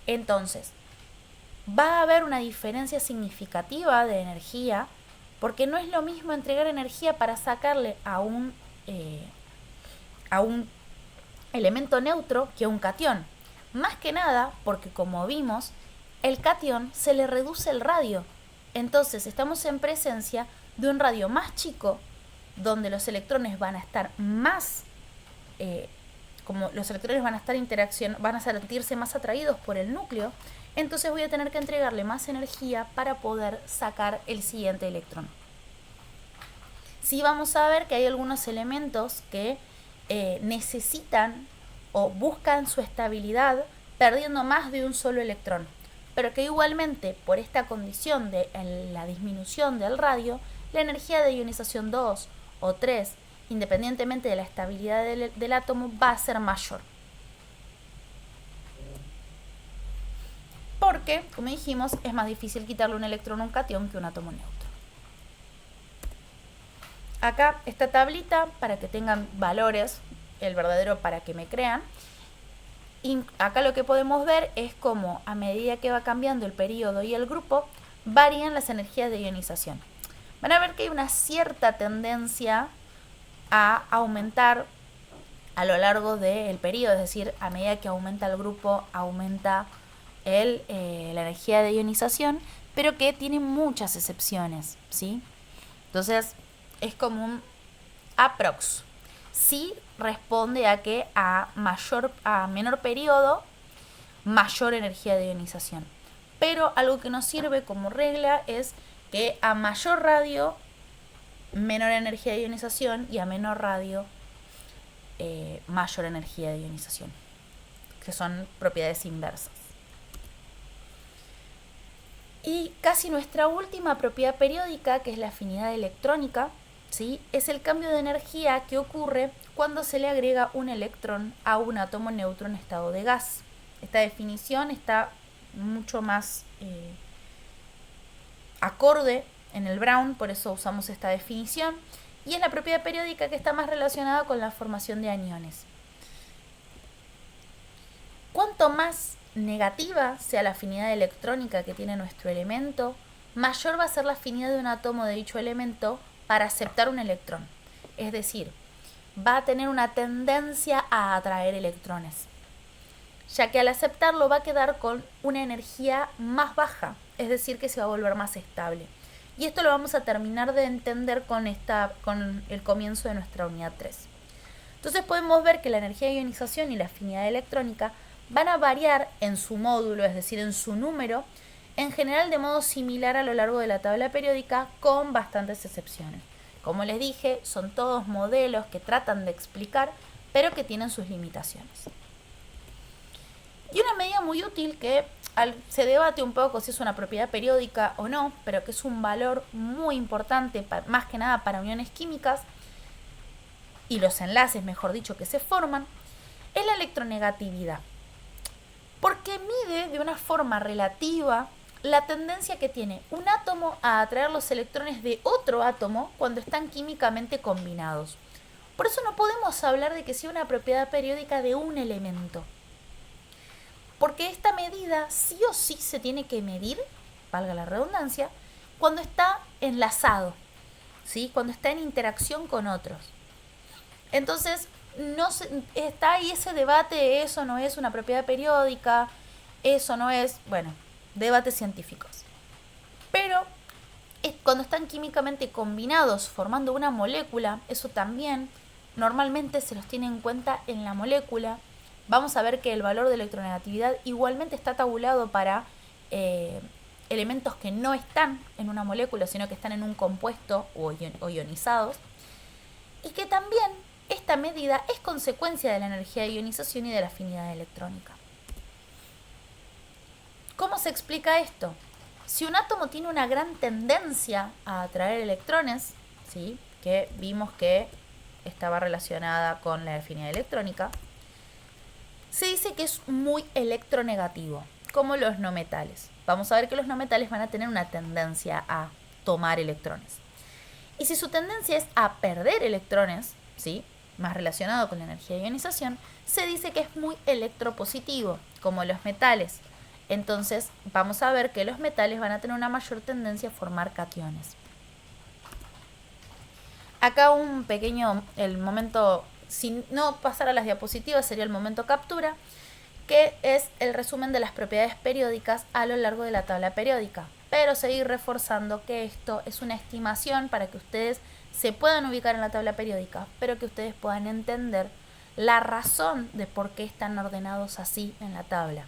S1: Entonces, va a haber una diferencia significativa de energía, porque no es lo mismo entregar energía para sacarle a un elemento neutro que a un catión. Más que nada porque, como vimos, el catión se le reduce el radio. Entonces estamos en presencia de un radio más chico, donde los electrones van a estar más, como los electrones van a sentirse más atraídos por el núcleo. Entonces voy a tener que entregarle más energía para poder sacar el siguiente electrón. Sí, vamos a ver que hay algunos elementos que necesitan o buscan su estabilidad perdiendo más de un solo electrón, pero que igualmente por esta condición de la disminución del radio, la energía de ionización 2 o 3, independientemente de la estabilidad del átomo, va a ser mayor. Porque, como dijimos, es más difícil quitarle un electrón a un catión que un átomo neutro. Acá esta tablita para que tengan valores, el verdadero para que me crean. Y acá lo que podemos ver es cómo a medida que va cambiando el periodo y el grupo, varían las energías de ionización. Van a ver que hay una cierta tendencia a aumentar a lo largo del periodo, es decir, a medida que aumenta el grupo, aumenta la energía de ionización, pero que tiene muchas excepciones, ¿sí? Entonces, es como un aprox. Sí responde a que a menor periodo, mayor energía de ionización. Pero algo que nos sirve como regla es que a mayor radio, menor energía de ionización, y a menor radio, mayor energía de ionización, que son propiedades inversas. Y casi nuestra última propiedad periódica, que es la afinidad electrónica, ¿sí? Es el cambio de energía que ocurre cuando se le agrega un electrón a un átomo neutro en estado de gas. Esta definición está mucho más acorde en el Brown, por eso usamos esta definición, y es la propiedad periódica que está más relacionada con la formación de aniones. Cuanto más negativa sea la afinidad electrónica que tiene nuestro elemento, mayor va a ser la afinidad de un átomo de dicho elemento para aceptar un electrón. Es decir, va a tener una tendencia a atraer electrones, ya que al aceptarlo va a quedar con una energía más baja, es decir, que se va a volver más estable. Y esto lo vamos a terminar de entender con el comienzo de nuestra unidad 3. Entonces podemos ver que la energía de ionización y la afinidad electrónica van a variar en su módulo, es decir, en su número, en general de modo similar a lo largo de la tabla periódica, con bastantes excepciones. Como les dije, son todos modelos que tratan de explicar, pero que tienen sus limitaciones. Y una medida muy útil que se debate un poco si es una propiedad periódica o no, pero que es un valor muy importante, más que nada para uniones químicas y los enlaces, mejor dicho, que se forman, es la electronegatividad. porque mide de una forma relativa la tendencia que tiene un átomo a atraer los electrones de otro átomo cuando están químicamente combinados. Por eso no podemos hablar de que sea una propiedad periódica de un elemento, porque esta medida sí o sí se tiene que medir, valga la redundancia, cuando está enlazado, ¿sí? Cuando está en interacción con otros. Entonces, está ahí ese debate, eso no es una propiedad periódica, eso no es, bueno, debates científicos. Pero cuando están químicamente combinados formando una molécula, eso también normalmente se los tiene en cuenta en la molécula. Vamos a ver que el valor de electronegatividad igualmente está tabulado para elementos que no están en una molécula, sino que están en un compuesto o ionizados. Y que también esta medida es consecuencia de la energía de ionización y de la afinidad electrónica. ¿Cómo se explica esto? Si un átomo tiene una gran tendencia a atraer electrones, ¿sí? Que vimos que estaba relacionada con la afinidad electrónica, se dice que es muy electronegativo, como los no metales. Vamos a ver que los no metales van a tener una tendencia a tomar electrones. Y si su tendencia es a perder electrones, ¿sí? Más relacionado con la energía de ionización, se dice que es muy electropositivo, como los metales. Entonces vamos a ver que los metales van a tener una mayor tendencia a formar cationes. Acá un pequeño, el momento, si no pasar a las diapositivas, sería el momento captura, que es el resumen de las propiedades periódicas a lo largo de la tabla periódica. Pero seguir reforzando que esto es una estimación para que ustedes se puedan ubicar en la tabla periódica, pero que ustedes puedan entender la razón de por qué están ordenados así en la tabla.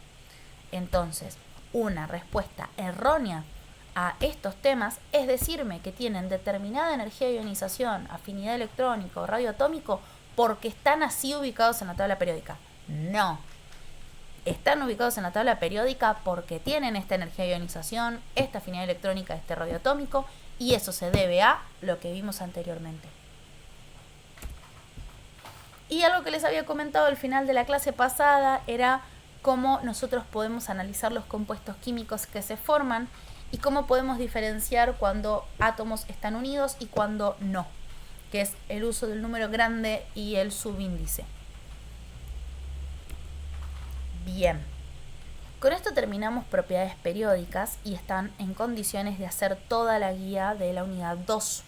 S1: Entonces, una respuesta errónea a estos temas es decirme que tienen determinada energía de ionización, afinidad electrónica o radioatómico porque están así ubicados en la tabla periódica. No. Están ubicados en la tabla periódica porque tienen esta energía de ionización, esta afinidad electrónica, este radioatómico, y eso se debe a lo que vimos anteriormente. Y algo que les había comentado al final de la clase pasada era cómo nosotros podemos analizar los compuestos químicos que se forman y cómo podemos diferenciar cuando átomos están unidos y cuando no, que es el uso del número grande y el subíndice. Bien, con esto terminamos propiedades periódicas y están en condiciones de hacer toda la guía de la unidad 2.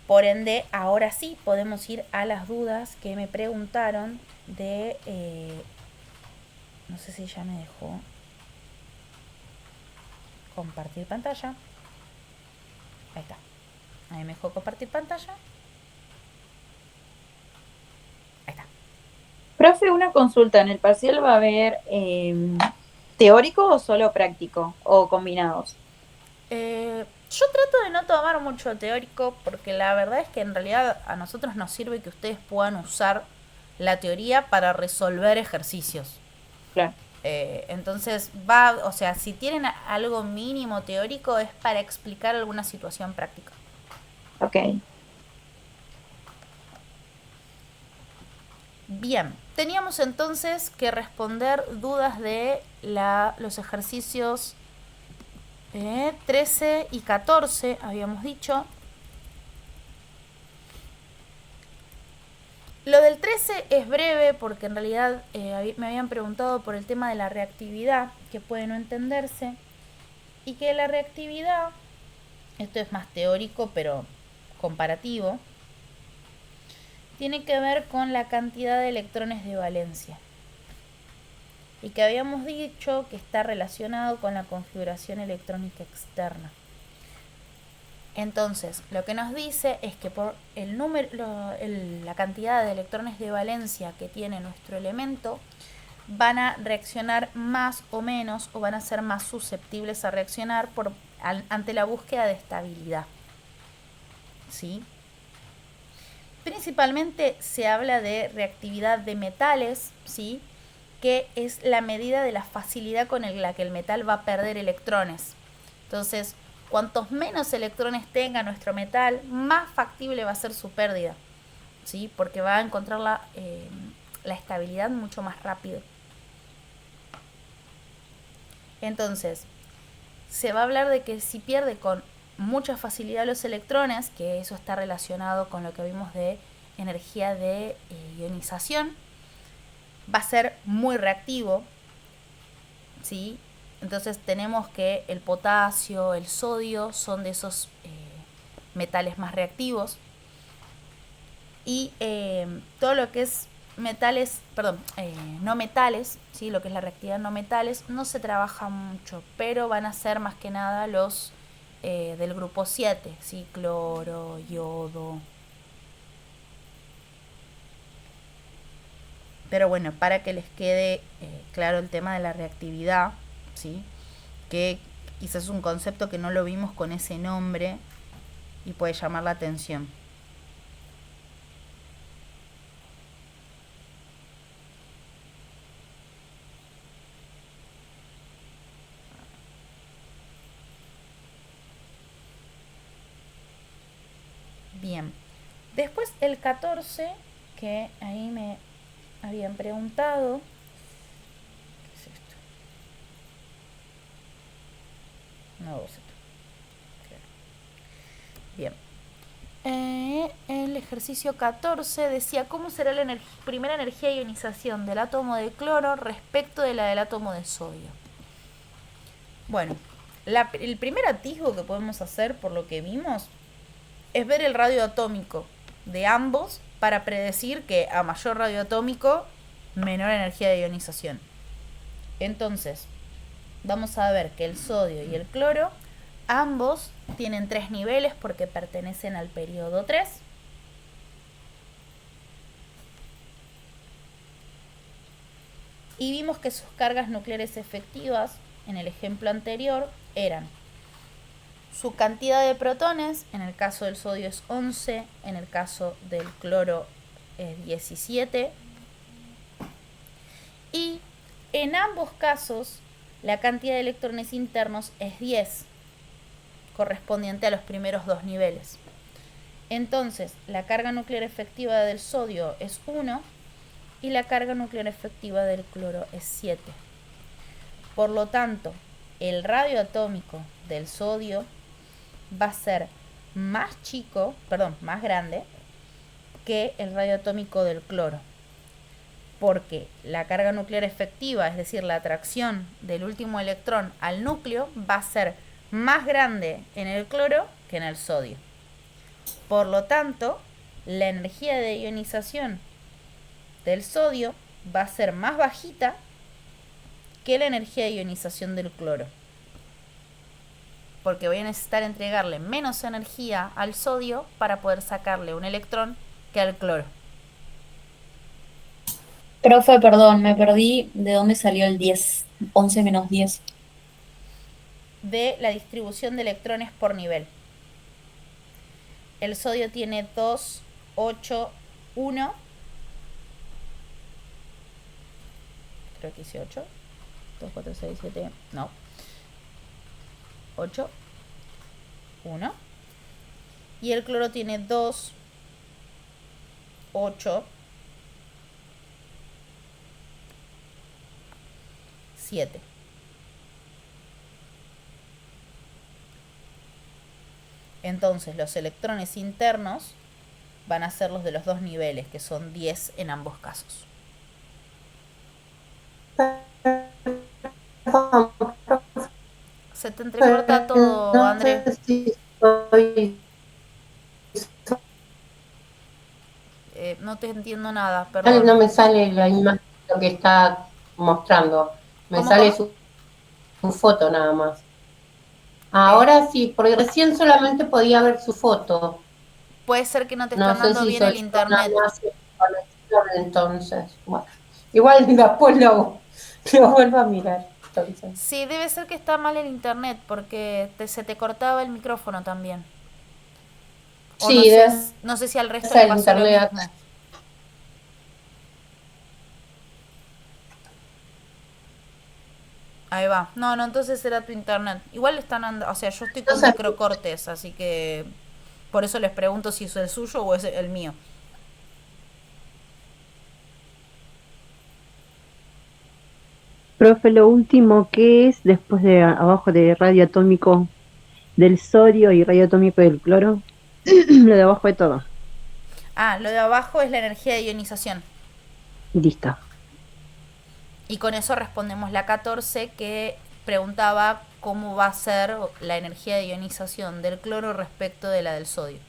S1: Por ende, ahora sí podemos ir a las dudas que me preguntaron de... no sé si ya me dejó compartir pantalla. Ahí está. Ahí me dejó compartir pantalla. Ahí está.
S2: Profe, una consulta. ¿En el parcial va a haber teórico o solo práctico o combinados?
S1: Yo trato de no tomar mucho teórico porque la verdad es que en realidad a nosotros nos sirve que ustedes puedan usar la teoría para resolver ejercicios.
S2: Claro.
S1: Entonces o sea, si tienen algo mínimo teórico es para explicar alguna situación práctica.
S2: Ok.
S1: Bien, teníamos entonces que responder dudas de los ejercicios 13 y 14, habíamos dicho. Lo del 13 es breve porque en realidad me habían preguntado por el tema de la reactividad, que puede no entenderse, y que la reactividad, esto es más teórico pero comparativo, tiene que ver con la cantidad de electrones de valencia. Y que habíamos dicho que está relacionado con la configuración electrónica externa. Entonces, lo que nos dice es que por la cantidad de electrones de valencia que tiene nuestro elemento, van a reaccionar más o menos, o van a ser más susceptibles a reaccionar ante la búsqueda de estabilidad. ¿Sí? Principalmente se habla de reactividad de metales, ¿sí? Que es la medida de la facilidad con la que el metal va a perder electrones. Entonces, cuantos menos electrones tenga nuestro metal, más factible va a ser su pérdida, ¿sí? Porque va a encontrar la estabilidad mucho más rápido. Entonces, se va a hablar de que si pierde con mucha facilidad los electrones, que eso está relacionado con lo que vimos de energía de ionización, va a ser muy reactivo, ¿sí? Entonces tenemos que el potasio, el sodio son de esos metales más reactivos, y todo lo que es metales, no metales, ¿sí? Lo que es la reactividad no metales, no se trabaja mucho, pero van a ser más que nada los del grupo 7, ¿sí? Cloro, yodo. Pero bueno, para que les quede claro el tema de la reactividad, ¿sí? Que quizás es un concepto que no lo vimos con ese nombre y puede llamar la atención. Bien, después el 14, que ahí me habían preguntado, ¿qué es esto? No, boceto. Bien, el ejercicio 14 decía cómo será la primera energía de ionización del átomo de cloro respecto de la del átomo de sodio. Bueno, el primer atisbo que podemos hacer, por lo que vimos, es ver el radio atómico de ambos para predecir que a mayor radio atómico, menor energía de ionización. Entonces, vamos a ver que el sodio y el cloro, ambos tienen 3 niveles porque pertenecen al periodo 3. Y vimos que sus cargas nucleares efectivas, en el ejemplo anterior, eran su cantidad de protones, en el caso del sodio es 11, en el caso del cloro es 17. Y en ambos casos, la cantidad de electrones internos es 10, correspondiente a los primeros 2 niveles. Entonces, la carga nuclear efectiva del sodio es 1 y la carga nuclear efectiva del cloro es 7. Por lo tanto, el radio atómico del sodio va a ser más grande que el radio atómico del cloro, porque la carga nuclear efectiva, es decir, la atracción del último electrón al núcleo, va a ser más grande en el cloro que en el sodio. Por lo tanto, la energía de ionización del sodio va a ser más bajita que la energía de ionización del cloro, porque voy a necesitar entregarle menos energía al sodio para poder sacarle un electrón que al cloro.
S3: Profe, perdón, me perdí de dónde salió el 10, 11 menos 10.
S1: De la distribución de electrones por nivel. El sodio tiene 2, 8, 1. Creo que hice 8. 2, 4, 6, 7. No. 8, 1. Y el cloro tiene 2, 8, 7. Entonces los electrones internos van a ser los de los 2 niveles, que son 10 en ambos casos. Se te entrecorta todo,
S4: No
S1: André.
S4: sé si estoy...
S1: No te entiendo nada, perdón.
S4: No me sale la imagen lo que está mostrando. Me
S1: ¿Cómo,
S4: sale
S1: cómo?
S4: su foto nada más. Ahora sí, porque recién solamente podía ver su foto.
S1: Puede ser que no te
S4: No
S1: están
S4: sé
S1: dando
S4: si
S1: bien
S4: soy
S1: el
S4: yo
S1: internet.
S4: nada más conexión, entonces. Bueno, igual después lo vuelvo a mirar. Entonces.
S1: Sí, debe ser que está mal el internet, porque se te cortaba el micrófono también. O
S4: Sí,
S1: no sé si al resto
S4: debe
S1: le
S4: ser
S1: pasó lo
S4: internet.
S1: mismo. Ahí va. No, entonces era tu internet. Igual están o sea, yo estoy con microcortes, así que por eso les pregunto si es el suyo o es el mío.
S7: Profe, lo último que es después de abajo de radio atómico del sodio y radio atómico del cloro, lo de abajo de todo.
S1: Ah, lo de abajo es la energía de ionización.
S7: Listo.
S1: Y con eso respondemos la 14, que preguntaba cómo va a ser la energía de ionización del cloro respecto de la del sodio.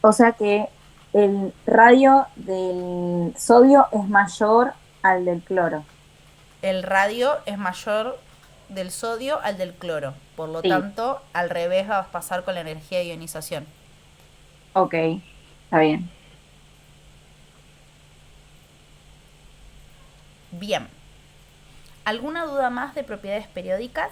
S2: O sea que el radio del sodio es mayor al del cloro.
S1: El radio es mayor del sodio al del cloro. Por lo
S2: Sí.
S1: tanto, al revés va a pasar con la energía de ionización.
S2: Ok, está bien.
S1: Bien. ¿Alguna duda más de propiedades periódicas?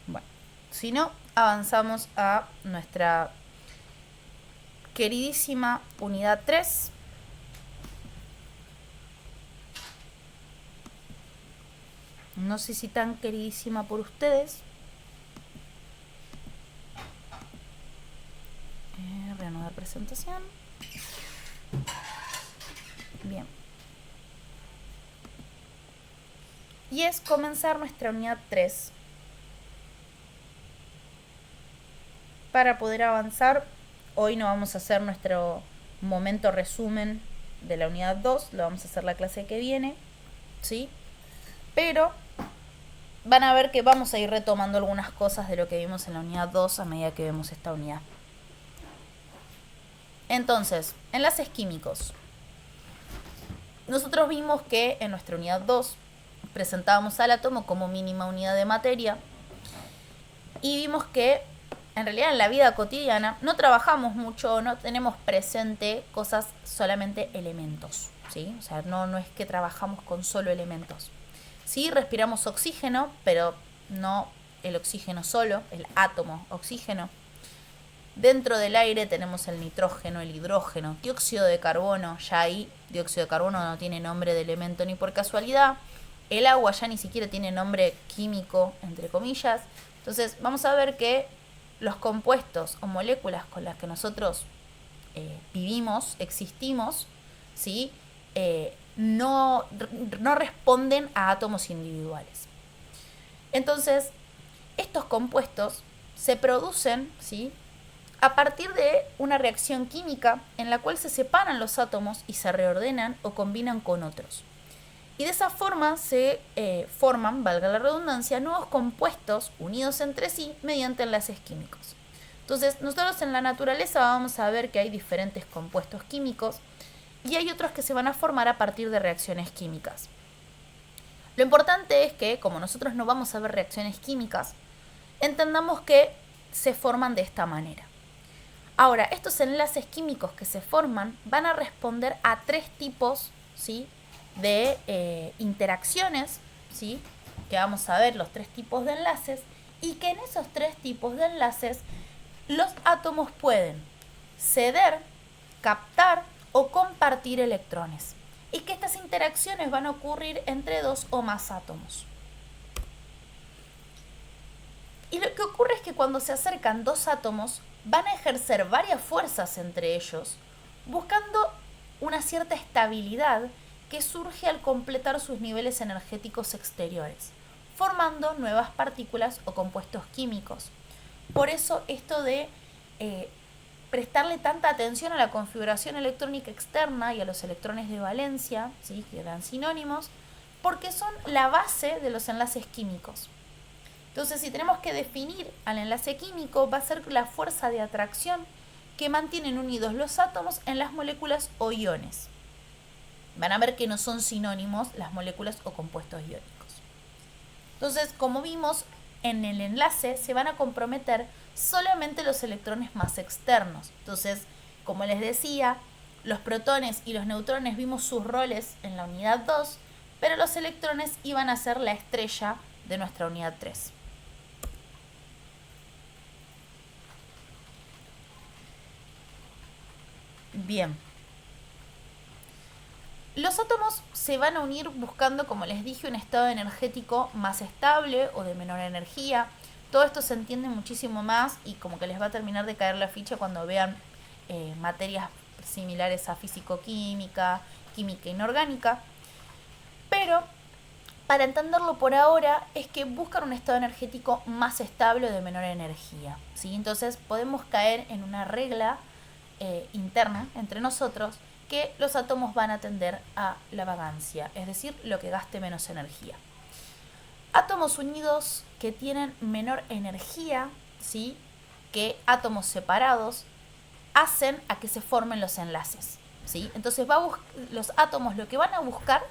S1: Bueno, si no, avanzamos a nuestra queridísima unidad 3. No sé si tan queridísima por ustedes. Reanudar presentación. Bien. Y es comenzar nuestra unidad 3. Para poder avanzar, hoy no vamos a hacer nuestro momento resumen de la unidad 2, lo vamos a hacer la clase que viene, ¿sí? Pero van a ver que vamos a ir retomando algunas cosas de lo que vimos en la unidad 2 a medida que vemos esta unidad. Entonces, enlaces químicos. Nosotros vimos que en nuestra unidad 2 presentábamos al átomo como mínima unidad de materia y vimos que en realidad en la vida cotidiana no trabajamos mucho, no tenemos presente cosas, solamente elementos, ¿sí? O sea, no es que trabajamos con solo elementos. Sí, respiramos oxígeno, pero no el oxígeno solo, el átomo oxígeno. Dentro del aire tenemos el nitrógeno, el hidrógeno, dióxido de carbono, ya ahí dióxido de carbono no tiene nombre de elemento ni por casualidad. El agua ya ni siquiera tiene nombre químico, entre comillas. Entonces vamos a ver que los compuestos o moléculas con las que nosotros vivimos, existimos, ¿sí? No responden a átomos individuales. Entonces, estos compuestos se producen, ¿sí?, a partir de una reacción química en la cual se separan los átomos y se reordenan o combinan con otros. Y de esa forma se forman, valga la redundancia, nuevos compuestos unidos entre sí mediante enlaces químicos. Entonces, nosotros en la naturaleza vamos a ver que hay diferentes compuestos químicos y hay otros que se van a formar a partir de reacciones químicas. Lo importante es que, como nosotros no vamos a ver reacciones químicas, entendamos que se forman de esta manera. Ahora, estos enlaces químicos que se forman van a responder a tres tipos, ¿sí?, de interacciones, ¿sí?, que vamos a ver los tres tipos de enlaces, y que en esos tres tipos de enlaces los átomos pueden ceder, captar o compartir electrones, y que estas interacciones van a ocurrir entre dos o más átomos. Y lo que ocurre es que cuando se acercan dos átomos van a ejercer varias fuerzas entre ellos, buscando una cierta estabilidad que surge al completar sus niveles energéticos exteriores, formando nuevas partículas o compuestos químicos. Por eso esto de prestarle tanta atención a la configuración electrónica externa y a los electrones de valencia, ¿sí?, que eran sinónimos, porque son la base de los enlaces químicos. Entonces, si tenemos que definir al enlace químico, va a ser la fuerza de atracción que mantienen unidos los átomos en las moléculas o iones. Van a ver que no son sinónimos las moléculas o compuestos iónicos. Entonces, como vimos, en el enlace se van a comprometer solamente los electrones más externos. Entonces, como les decía, Los protones y los neutrones vimos sus roles en la unidad 2, pero los electrones iban a ser la estrella de nuestra unidad 3. Bien. Los átomos se van a unir buscando, como les dije, un estado energético más estable o de menor energía. Todo esto se entiende muchísimo más y como que les va a terminar de caer la ficha cuando vean materias similares a físico-química, química inorgánica. Pero para entenderlo por ahora es que buscan un estado energético más estable o de menor energía, ¿sí? Entonces podemos caer en una regla interna entre nosotros que los átomos van a tender a la vagancia, es decir, lo que gaste menos energía. Átomos unidos que tienen menor energía, ¿sí?, que átomos separados, hacen a que se formen los enlaces, ¿sí? Entonces los átomos lo que van a buscar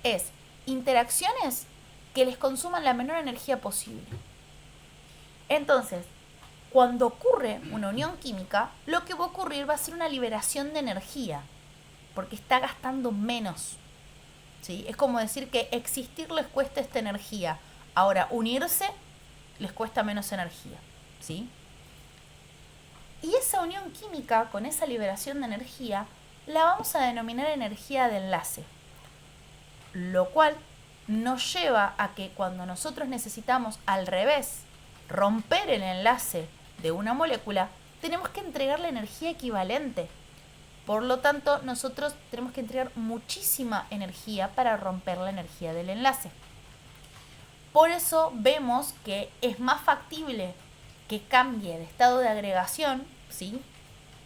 S1: es interacciones que les consuman la menor energía posible. Entonces, cuando ocurre una unión química, lo que va a ocurrir va a ser una liberación de energía, porque está gastando menos, ¿sí? Es como decir que existir les cuesta esta energía, ahora unirse les cuesta menos energía, ¿sí? Y esa unión química con esa liberación de energía la vamos a denominar energía de enlace, lo cual nos lleva a que cuando nosotros necesitamos al revés romper el enlace de una molécula, tenemos que entregarle energía equivalente. Por lo tanto, nosotros tenemos que entregar muchísima energía para romper la energía del enlace. Por eso vemos que es más factible que cambie de estado de agregación, ¿sí?,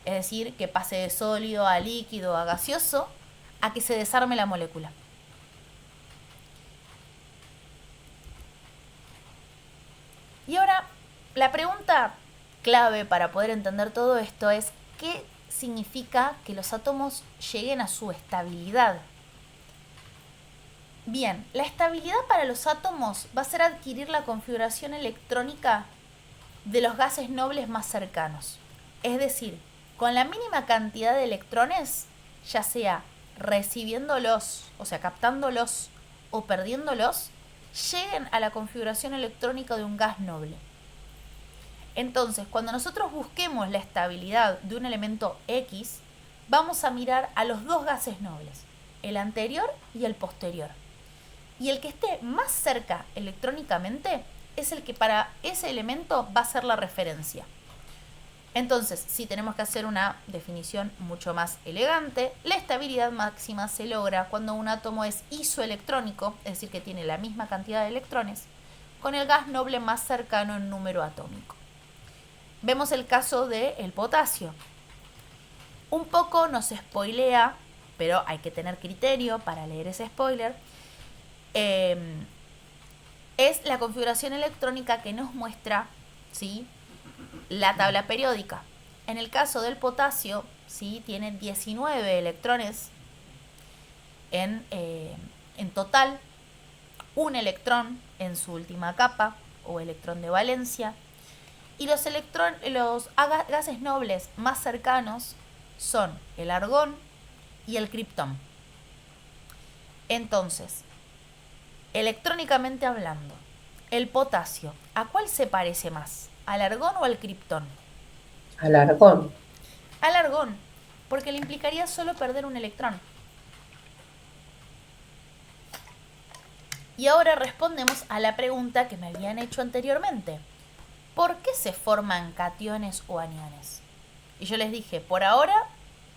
S1: es decir, que pase de sólido a líquido a gaseoso, a que se desarme la molécula. Y ahora, la pregunta clave para poder entender todo esto es ¿qué significa que los átomos lleguen a su estabilidad? Bien, la estabilidad para los átomos va a ser adquirir la configuración electrónica de los gases nobles más cercanos. Es decir, con la mínima cantidad de electrones, ya sea recibiéndolos, o sea, captándolos o perdiéndolos, lleguen a la configuración electrónica de un gas noble. Entonces, cuando nosotros busquemos la estabilidad de un elemento X, vamos a mirar a los dos gases nobles, el anterior y el posterior. Y el que esté más cerca electrónicamente es el que para ese elemento va a ser la referencia. Entonces, si tenemos que hacer una definición mucho más elegante, la estabilidad máxima se logra cuando un átomo es isoelectrónico, es decir, que tiene la misma cantidad de electrones, con el gas noble más cercano en número atómico. Vemos el caso del potasio. Un poco nos spoilea, pero hay que tener criterio para leer ese spoiler. Es la configuración electrónica que nos muestra, ¿sí?, la tabla periódica. En el caso del potasio, ¿sí?, tiene 19 electrones en total, un electrón en su última capa o electrón de valencia, y los gases nobles más cercanos son el argón y el criptón. Entonces, electrónicamente hablando, el potasio, ¿a cuál se parece más? ¿Al argón o al criptón?
S4: Al argón.
S1: Al argón, porque le implicaría solo perder un electrón. Y ahora respondemos a la pregunta que me habían hecho anteriormente. ¿Por qué se forman cationes o aniones? Y yo les dije, por ahora,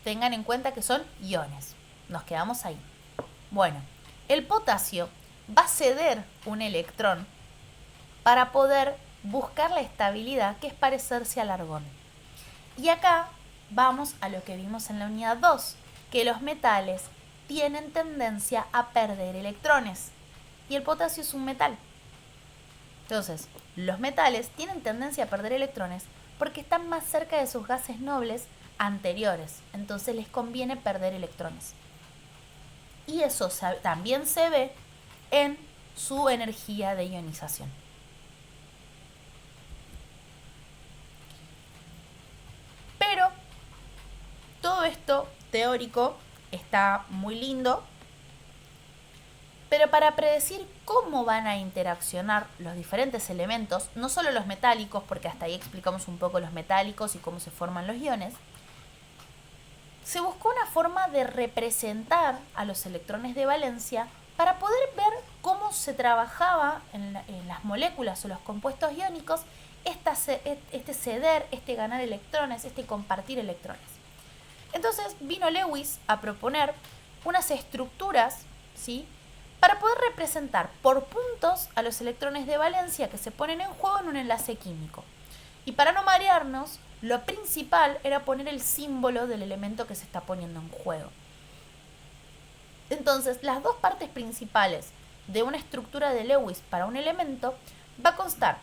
S1: tengan en cuenta que son iones. Nos quedamos ahí. Bueno, el potasio va a ceder un electrón para poder buscar la estabilidad, que es parecerse al argón. Y acá vamos a lo que vimos en la unidad 2, que los metales tienen tendencia a perder electrones. Y el potasio es un metal. Entonces, los metales tienen tendencia a perder electrones porque están más cerca de sus gases nobles anteriores. Entonces les conviene perder electrones. Y eso también se ve en su energía de ionización. Pero todo esto teórico está muy lindo, pero para predecir cómo van a interaccionar los diferentes elementos, no solo los metálicos, porque hasta ahí explicamos un poco los metálicos y cómo se forman los iones, se buscó una forma de representar a los electrones de valencia para poder ver cómo se trabajaba en las moléculas o los compuestos iónicos este ceder, este ganar electrones, este compartir electrones. Entonces vino Lewis a proponer unas estructuras, ¿sí?, para poder representar por puntos a los electrones de valencia que se ponen en juego en un enlace químico. Y para no marearnos, lo principal era poner el símbolo del elemento que se está poniendo en juego. Entonces, las dos partes principales de una estructura de Lewis para un elemento va a constar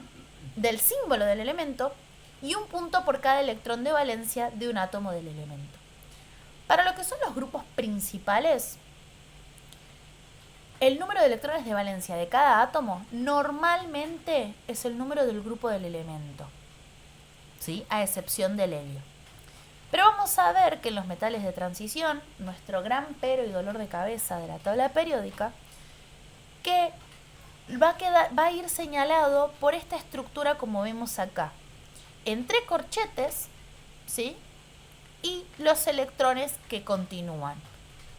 S1: del símbolo del elemento y un punto por cada electrón de valencia de un átomo del elemento. Para lo que son los grupos principales, el número de electrones de valencia de cada átomo normalmente es el número del grupo del elemento, ¿sí?, a excepción del helio. Pero vamos a ver que en los metales de transición, nuestro gran pero y dolor de cabeza de la tabla periódica, que va a ir señalado por esta estructura como vemos acá, entre corchetes, ¿sí?, y los electrones que continúan.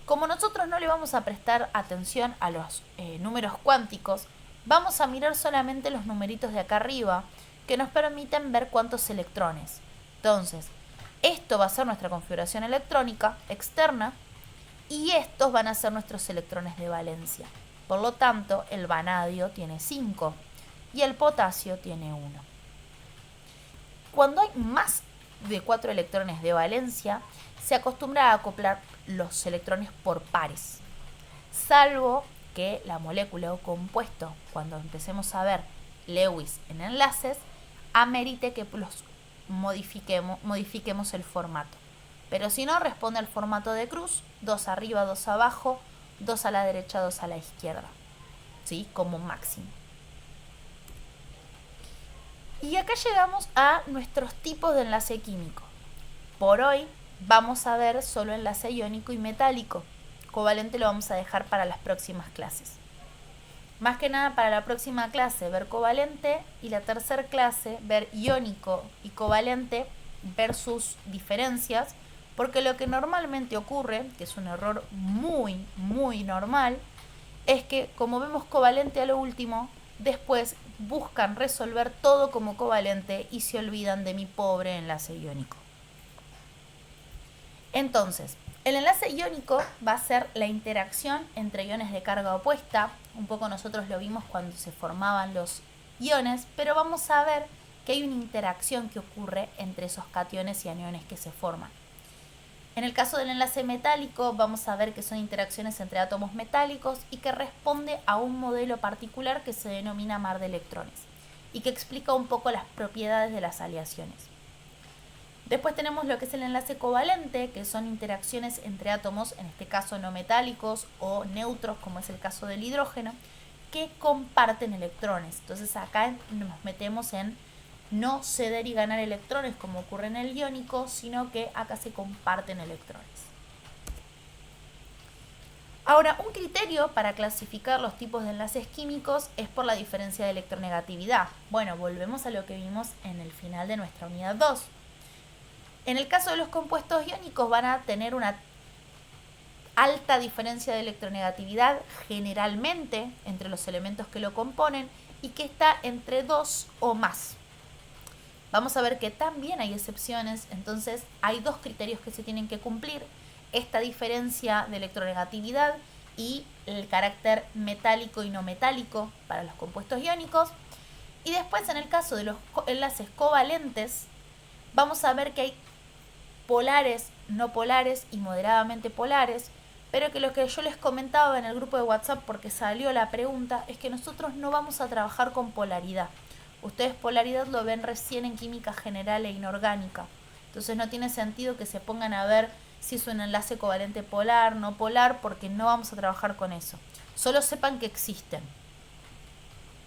S1: Como nosotros no le vamos a prestar atención a los números cuánticos, vamos a mirar solamente los numeritos de acá arriba que nos permiten ver cuántos electrones. Entonces, esto va a ser nuestra configuración electrónica externa y estos van a ser nuestros electrones de valencia. Por lo tanto, el vanadio tiene 5 y el potasio tiene 1. Cuando hay más de 4 electrones de valencia, se acostumbra a acoplar los electrones por pares, salvo que la molécula o compuesto, cuando empecemos a ver Lewis en enlaces, amerite que los modifiquemos el formato. Pero si no, responde al formato de cruz, 2 arriba, 2 abajo, 2 a la derecha, 2 a la izquierda, ¿sí?, como máximo. Y acá llegamos a nuestros tipos de enlace químico. Por hoy vamos a ver solo enlace iónico y metálico. Covalente lo vamos a dejar para las próximas clases. Más que nada para la próxima clase ver covalente y la tercera clase ver iónico y covalente, ver sus diferencias, porque lo que normalmente ocurre, que es un error muy, muy normal, es que como vemos covalente a lo último, después buscan resolver todo como covalente y se olvidan de mi pobre enlace iónico. Entonces, el enlace iónico va a ser la interacción entre iones de carga opuesta. Un poco nosotros lo vimos cuando se formaban los iones, pero vamos a ver que hay una interacción que ocurre entre esos cationes y aniones que se forman. En el caso del enlace metálico vamos a ver que son interacciones entre átomos metálicos y que responde a un modelo particular que se denomina mar de electrones y que explica un poco las propiedades de las aleaciones. Después tenemos lo que es el enlace covalente, que son interacciones entre átomos, en este caso no metálicos o neutros, como es el caso del hidrógeno, que comparten electrones. Entonces acá nos metemos en no ceder y ganar electrones como ocurre en el iónico, sino que acá se comparten electrones. Ahora, un criterio para clasificar los tipos de enlaces químicos es por la diferencia de electronegatividad. Bueno, volvemos a lo que vimos en el final de nuestra unidad 2. En el caso de los compuestos iónicos van a tener una alta diferencia de electronegatividad generalmente entre los elementos que lo componen y que está entre 2 o más. Vamos a ver que también hay excepciones, entonces hay 2 criterios que se tienen que cumplir: esta diferencia de electronegatividad y el carácter metálico y no metálico para los compuestos iónicos. Y después, en el caso de los enlaces covalentes, vamos a ver que hay polares, no polares y moderadamente polares, pero que lo que yo les comentaba en el grupo de WhatsApp, porque salió la pregunta, es que nosotros no vamos a trabajar con polaridad. Ustedes polaridad lo ven recién en química general e inorgánica. Entonces no tiene sentido que se pongan a ver si es un enlace covalente polar, no polar, porque no vamos a trabajar con eso. Solo sepan que existen.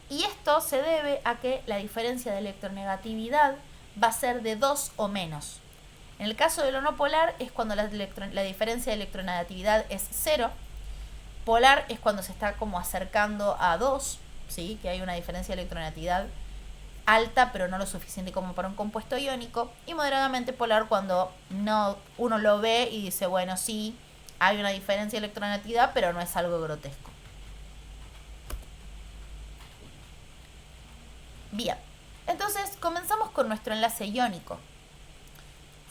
S1: Y esto se debe a que la diferencia de electronegatividad va a ser de 2 o menos. En el caso de lo no polar es cuando la diferencia de electronegatividad es 0. Polar es cuando se está como acercando a 2, ¿sí? Que hay una diferencia de electronegatividad alta, pero no lo suficiente como para un compuesto iónico. Y moderadamente polar cuando no, uno lo ve y dice, bueno, sí, hay una diferencia de electronegatividad, pero no es algo grotesco. Bien, entonces comenzamos con nuestro enlace iónico.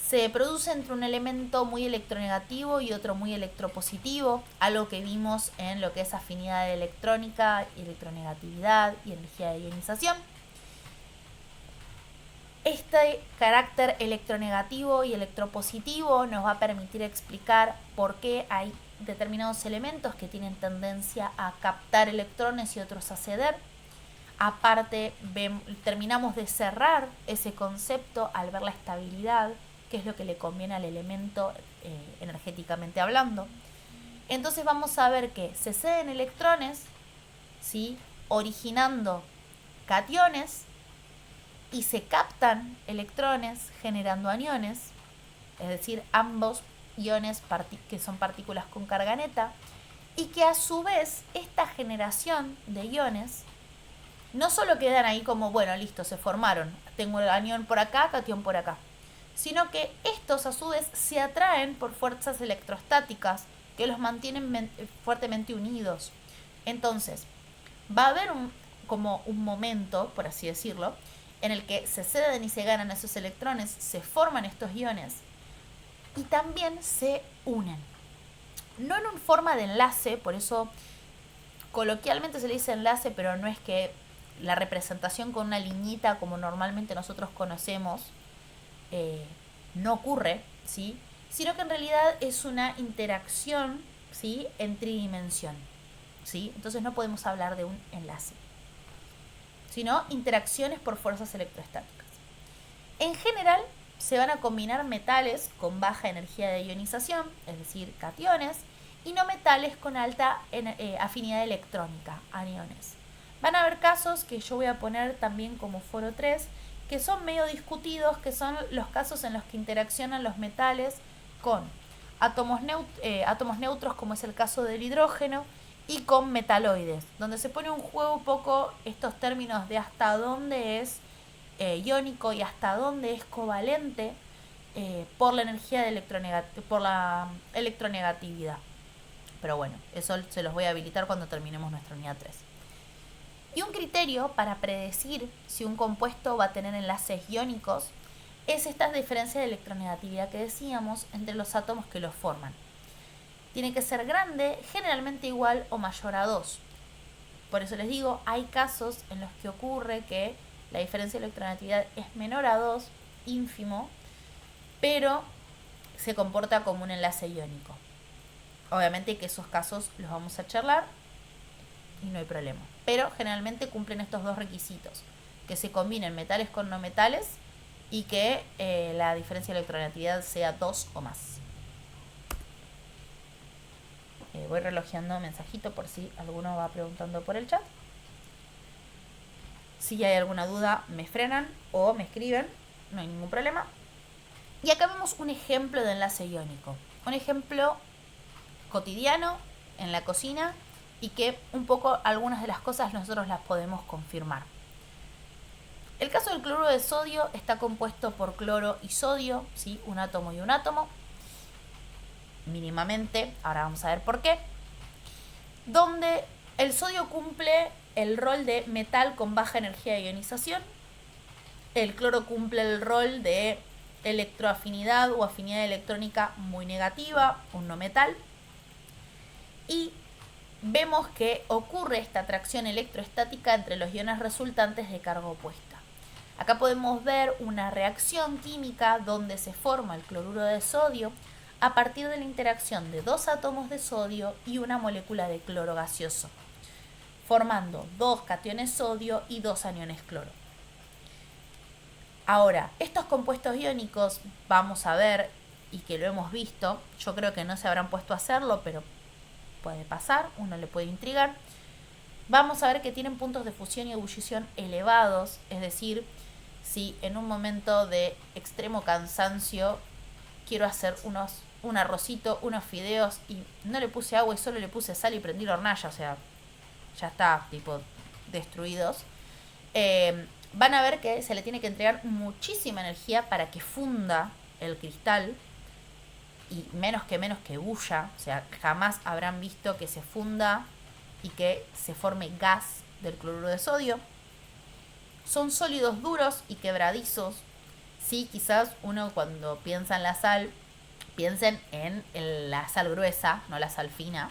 S1: Se produce entre un elemento muy electronegativo y otro muy electropositivo, algo que vimos en lo que es afinidad electrónica, electronegatividad y energía de ionización. Este carácter electronegativo y electropositivo nos va a permitir explicar por qué hay determinados elementos que tienen tendencia a captar electrones y otros a ceder. Aparte, terminamos de cerrar ese concepto al ver la estabilidad, que es lo que le conviene al elemento energéticamente hablando. Entonces vamos a ver que se ceden electrones, ¿sí? Originando cationes, y se captan electrones generando aniones, es decir, ambos iones que son partículas con carga neta, y que a su vez esta generación de iones no solo quedan ahí como, bueno, listo, se formaron, tengo el anión por acá, catión por acá, sino que estos a su vez se atraen por fuerzas electrostáticas que los mantienen fuertemente unidos. Entonces, va a haber como un momento, por así decirlo, en el que se ceden y se ganan esos electrones, se forman estos iones y también se unen. No en una forma de enlace, por eso coloquialmente se le dice enlace, pero no es que la representación con una liñita como normalmente nosotros conocemos no ocurre, ¿sí? Sino que en realidad es una interacción, ¿sí? En tridimensión, ¿sí? Entonces no podemos hablar de un enlace, sino interacciones por fuerzas electrostáticas. En general, se van a combinar metales con baja energía de ionización, es decir, cationes, y no metales con alta afinidad electrónica, aniones. Van a haber casos que yo voy a poner también como foro 3, que son medio discutidos, que son los casos en los que interaccionan los metales con átomos neutros, como es el caso del hidrógeno, y con metaloides, donde se pone un juego un poco estos términos de hasta dónde es iónico y hasta dónde es covalente por la energía de por la electronegatividad. Pero bueno, eso se los voy a habilitar cuando terminemos nuestra unidad 3. Y un criterio para predecir si un compuesto va a tener enlaces iónicos es esta diferencia de electronegatividad que decíamos entre los átomos que los forman. Tiene que ser grande, generalmente igual o mayor a 2. Por eso les digo, hay casos en los que ocurre que la diferencia de electronegatividad es menor a 2, ínfimo, pero se comporta como un enlace iónico. Obviamente que esos casos los vamos a charlar y no hay problema. Pero generalmente cumplen estos dos requisitos: que se combinen metales con no metales y que la diferencia de electronegatividad sea 2 o más. Voy relojeando mensajito por si alguno va preguntando por el chat. Si hay alguna duda me frenan o me escriben, no hay ningún problema. Y acá vemos un ejemplo de enlace iónico, un ejemplo cotidiano en la cocina y que un poco algunas de las cosas nosotros las podemos confirmar. El caso del cloruro de sodio está compuesto por cloro y sodio, ¿sí? Un átomo y un átomo, mínimamente, ahora vamos a ver por qué, donde el sodio cumple el rol de metal con baja energía de ionización, el cloro cumple el rol de electroafinidad o afinidad electrónica muy negativa, un no metal, y vemos que ocurre esta atracción electroestática entre los iones resultantes de carga opuesta. Acá podemos ver una reacción química donde se forma el cloruro de sodio a partir de la interacción de dos átomos de sodio y una molécula de cloro gaseoso, formando dos cationes sodio y dos aniones cloro. Ahora, estos compuestos iónicos vamos a ver, y que lo hemos visto, yo creo que no se habrán puesto a hacerlo, pero puede pasar, uno le puede intrigar. Vamos a ver que tienen puntos de fusión y ebullición elevados, es decir, si en un momento de extremo cansancio quiero hacer un arrocito, unos fideos, y no le puse agua y solo le puse sal y prendí la hornalla, o sea, ya está, tipo, destruidos. Van a ver que se le tiene que entregar muchísima energía para que funda el cristal, y menos que bulla, o sea, jamás habrán visto que se funda y que se forme gas del cloruro de sodio. Son sólidos duros y quebradizos. Sí, quizás uno cuando piensa en la sal, piensen en la sal gruesa, no la sal fina,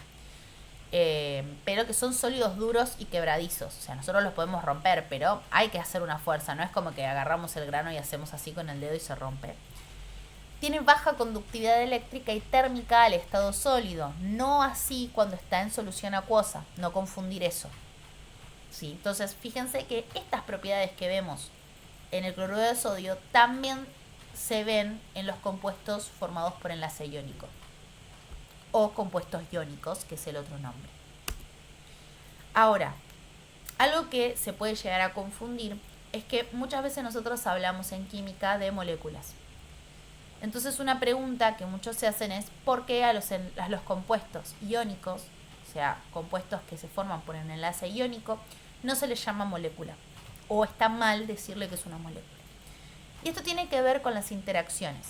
S1: pero que son sólidos duros y quebradizos. O sea, nosotros los podemos romper, pero hay que hacer una fuerza, no es como que agarramos el grano y hacemos así con el dedo y se rompe. Tiene baja conductividad eléctrica y térmica al estado sólido, no así cuando está en solución acuosa, no confundir eso. ¿Sí? Entonces, fíjense que estas propiedades que vemos en el cloruro de sodio también se ven en los compuestos formados por enlace iónico, o compuestos iónicos, que es el otro nombre. Ahora, algo que se puede llegar a confundir es que muchas veces nosotros hablamos en química de moléculas. Entonces, una pregunta que muchos se hacen es ¿por qué a los compuestos iónicos, o sea, compuestos que se forman por un enlace iónico, no se les llama molécula? O está mal decirle que es una molécula. Y esto tiene que ver con las interacciones.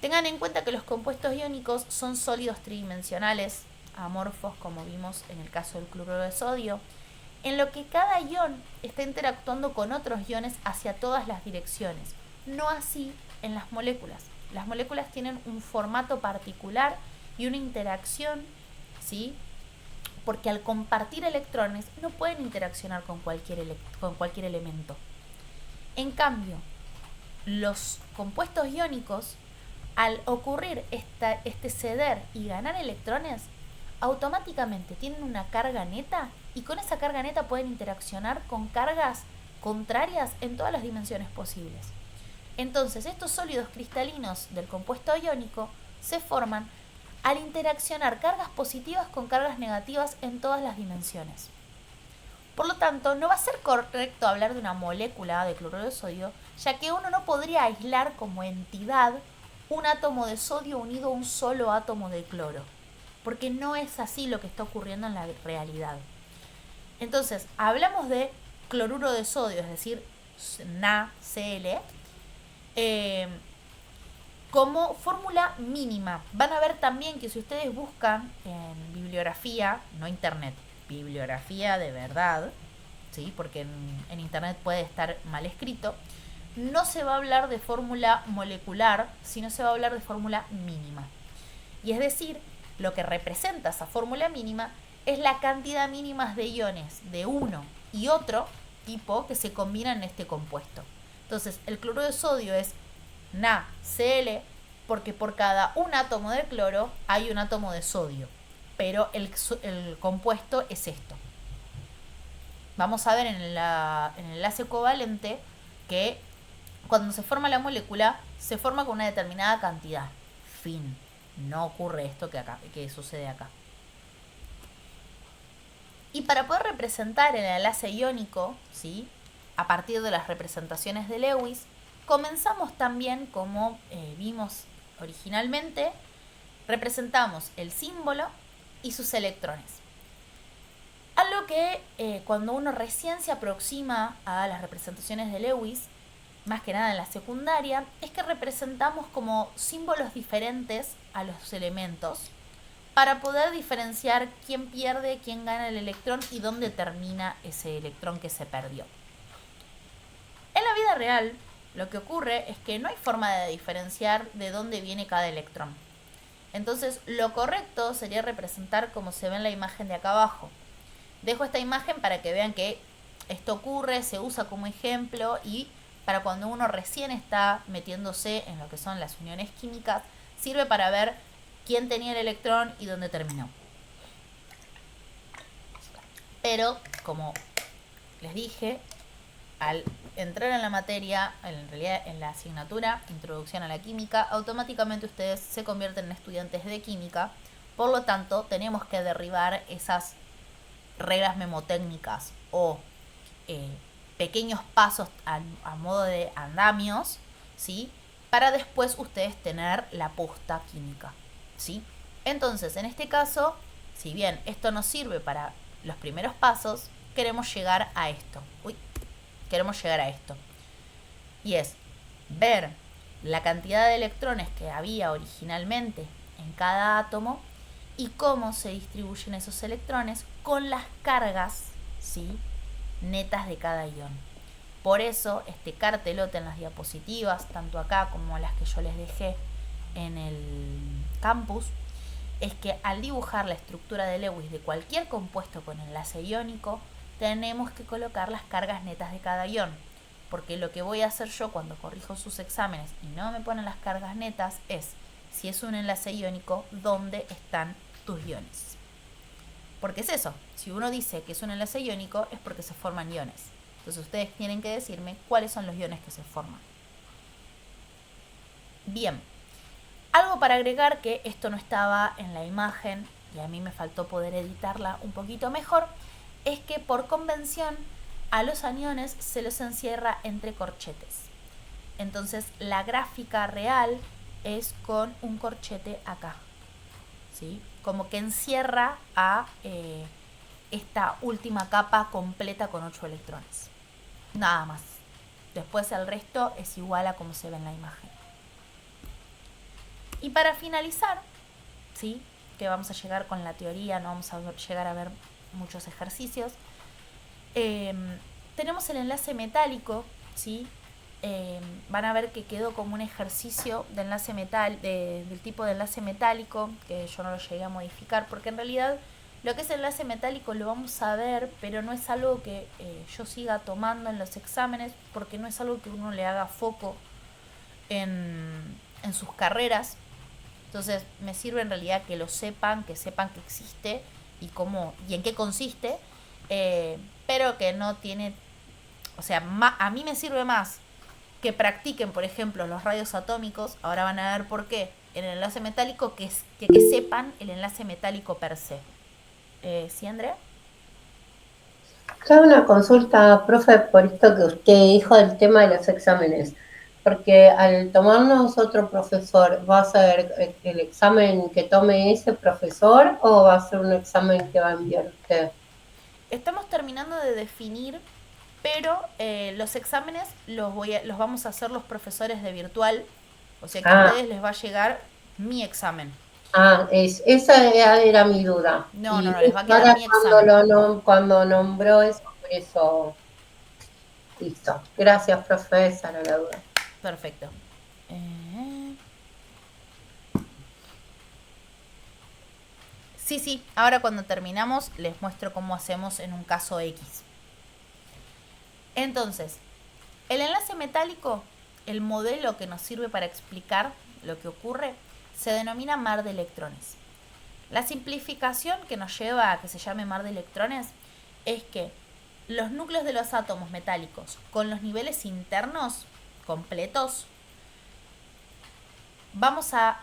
S1: Tengan en cuenta que los compuestos iónicos son sólidos tridimensionales, amorfos, como vimos en el caso del cloruro de sodio, en lo que cada ion está interactuando con otros iones hacia todas las direcciones. No así en las moléculas. Las moléculas tienen un formato particular y una interacción, ¿sí? Porque al compartir electrones no pueden interaccionar con cualquier elemento. En cambio, los compuestos iónicos, al ocurrir este ceder y ganar electrones, automáticamente tienen una carga neta, y con esa carga neta pueden interaccionar con cargas contrarias en todas las dimensiones posibles. Entonces, estos sólidos cristalinos del compuesto iónico se forman al interaccionar cargas positivas con cargas negativas en todas las dimensiones. Por lo tanto, no va a ser correcto hablar de una molécula de cloruro de sodio, ya que uno no podría aislar como entidad un átomo de sodio unido a un solo átomo de cloro, porque no es así lo que está ocurriendo en la realidad. Entonces, hablamos de cloruro de sodio, es decir, NaCl, como fórmula mínima. Van a ver también que si ustedes buscan en bibliografía, no internet, bibliografía de verdad, ¿sí? Porque en internet puede estar mal escrito, no se va a hablar de fórmula molecular, sino se va a hablar de fórmula mínima. Y es decir, lo que representa esa fórmula mínima es la cantidad mínima de iones de uno y otro tipo que se combinan en este compuesto. Entonces, el cloruro de sodio es NaCl porque por cada un átomo de cloro hay un átomo de sodio, pero el compuesto es esto. Vamos a ver en el enlace covalente que cuando se forma la molécula se forma con una determinada cantidad. Fin. No ocurre esto que sucede acá. Y para poder representar el enlace iónico, ¿sí?, a partir de las representaciones de Lewis, comenzamos también, como vimos originalmente, representamos el símbolo y sus electrones. Algo que cuando uno recién se aproxima a las representaciones de Lewis, más que nada en la secundaria, es que representamos como símbolos diferentes a los elementos para poder diferenciar quién pierde, quién gana el electrón y dónde termina ese electrón que se perdió. En la vida real, lo que ocurre es que no hay forma de diferenciar de dónde viene cada electrón. Entonces, lo correcto sería representar como se ve en la imagen de acá abajo. Dejo esta imagen para que vean que esto ocurre, se usa como ejemplo, y para cuando uno recién está metiéndose en lo que son las uniones químicas, sirve para ver quién tenía el electrón y dónde terminó. Pero, como les dije, al entrar en la materia, en realidad en la asignatura Introducción a la Química, automáticamente ustedes se convierten en estudiantes de química. Por lo tanto, tenemos que derribar esas reglas memotécnicas o pequeños pasos a modo de andamios, ¿sí?, para después ustedes tener la posta química, ¿sí? Entonces, en este caso, si bien esto nos sirve para los primeros pasos, queremos llegar a esto. Y es ver la cantidad de electrones que había originalmente en cada átomo y cómo se distribuyen esos electrones con las cargas, ¿sí?, netas de cada ion. Por eso este cartelote en las diapositivas, tanto acá como las que yo les dejé en el campus, es que al dibujar la estructura de Lewis de cualquier compuesto con enlace iónico, tenemos que colocar las cargas netas de cada ion. Porque lo que voy a hacer yo cuando corrijo sus exámenes y no me ponen las cargas netas es, si es un enlace iónico, ¿dónde están tus iones? Porque es eso, si uno dice que es un enlace iónico es porque se forman iones. Entonces ustedes tienen que decirme cuáles son los iones que se forman. Bien, algo para agregar, que esto no estaba en la imagen y a mí me faltó poder editarla un poquito mejor, es que por convención a los aniones se los encierra entre corchetes. Entonces la gráfica real es con un corchete acá, ¿sí? Como que encierra a esta última capa completa con 8 electrones. Nada más. Después el resto es igual a como se ve en la imagen. Y para finalizar, ¿sí?, que vamos a llegar con la teoría, no vamos a llegar a ver muchos ejercicios. Tenemos el enlace metálico, ¿sí? Van a ver que quedó como un ejercicio de enlace del tipo de enlace metálico, que yo no lo llegué a modificar, porque en realidad lo que es el enlace metálico lo vamos a ver, pero no es algo que yo siga tomando en los exámenes, porque no es algo que uno le haga foco en sus carreras. Entonces me sirve en realidad que lo sepan, que existe y cómo y en qué consiste, pero que no tiene, o sea, a mí me sirve más que practiquen, por ejemplo, los radios atómicos. Ahora van a ver por qué en el enlace metálico, que sepan el enlace metálico per se. ¿Sí, Andrea?
S4: Yo hago una consulta, profe, por esto que usted dijo del tema de los exámenes. Porque al tomarnos otro profesor, ¿va a ser el examen que tome ese profesor o va a ser un examen que va a enviar usted?
S1: Estamos terminando de definir, pero los exámenes los vamos a hacer los profesores de virtual. O sea que a ustedes les va a llegar mi examen.
S4: Esa era mi duda.
S1: No, les va a quedar mi
S4: examen. Cuando nombró eso, por eso. Listo. Gracias, profe, esa era la duda.
S1: Perfecto. Sí, ahora cuando terminamos les muestro cómo hacemos en un caso X. Entonces, el enlace metálico, el modelo que nos sirve para explicar lo que ocurre, se denomina mar de electrones. La simplificación que nos lleva a que se llame mar de electrones es que los núcleos de los átomos metálicos con los niveles internos completos, vamos a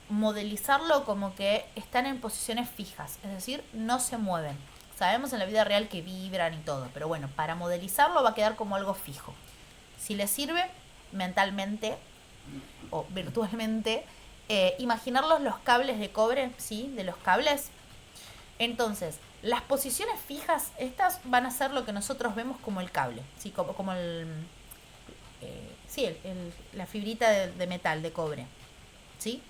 S1: modelizarlo como que están en posiciones fijas, es decir, no se mueven. Sabemos en la vida real que vibran y todo, pero bueno, para modelizarlo va a quedar como algo fijo. Si les sirve mentalmente o virtualmente, imaginarlos los cables de cobre, ¿sí?, de los cables. Entonces, las posiciones fijas, estas van a ser lo que nosotros vemos como el cable, ¿sí?, como la fibrita de metal, de cobre, ¿sí?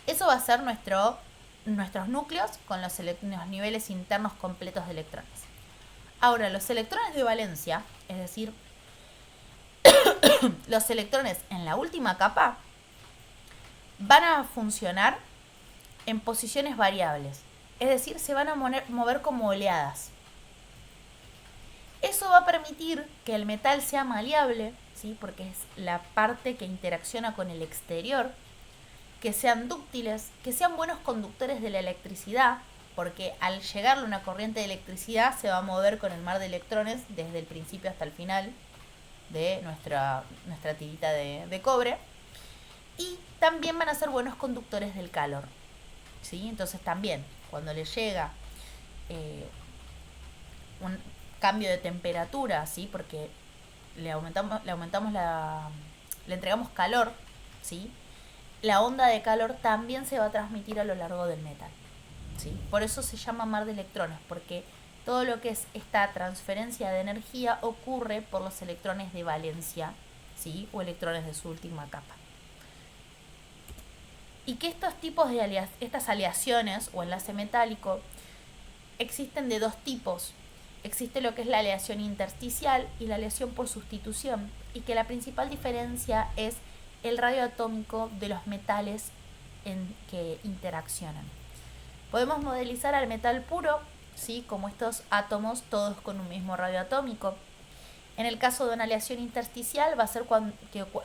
S1: Eso va a ser nuestros núcleos con los niveles internos completos de electrones. Ahora, los electrones de valencia, es decir, los electrones en la última capa, van a funcionar en posiciones variables, es decir, se van a mover como oleadas. Eso va a permitir que el metal sea maleable, ¿sí?, porque es la parte que interacciona con el exterior, que sean dúctiles, que sean buenos conductores de la electricidad, porque al llegarle una corriente de electricidad se va a mover con el mar de electrones desde el principio hasta el final de nuestra tirita de cobre. Y también van a ser buenos conductores del calor, ¿sí? Entonces también, cuando le llega un cambio de temperatura, ¿sí?, porque le aumentamos le entregamos calor, ¿sí? La onda de calor también se va a transmitir a lo largo del metal, ¿sí? Por eso se llama mar de electrones, porque todo lo que es esta transferencia de energía ocurre por los electrones de valencia, ¿sí? O electrones de su última capa. Y que estos tipos de estas aleaciones o enlace metálico existen de dos tipos. Existe lo que es la aleación intersticial y la aleación por sustitución, y que la principal diferencia es el radio atómico de los metales en que interaccionan. Podemos modelizar al metal puro, ¿sí? Como estos átomos todos con un mismo radio atómico. En el caso de una aleación intersticial va a ser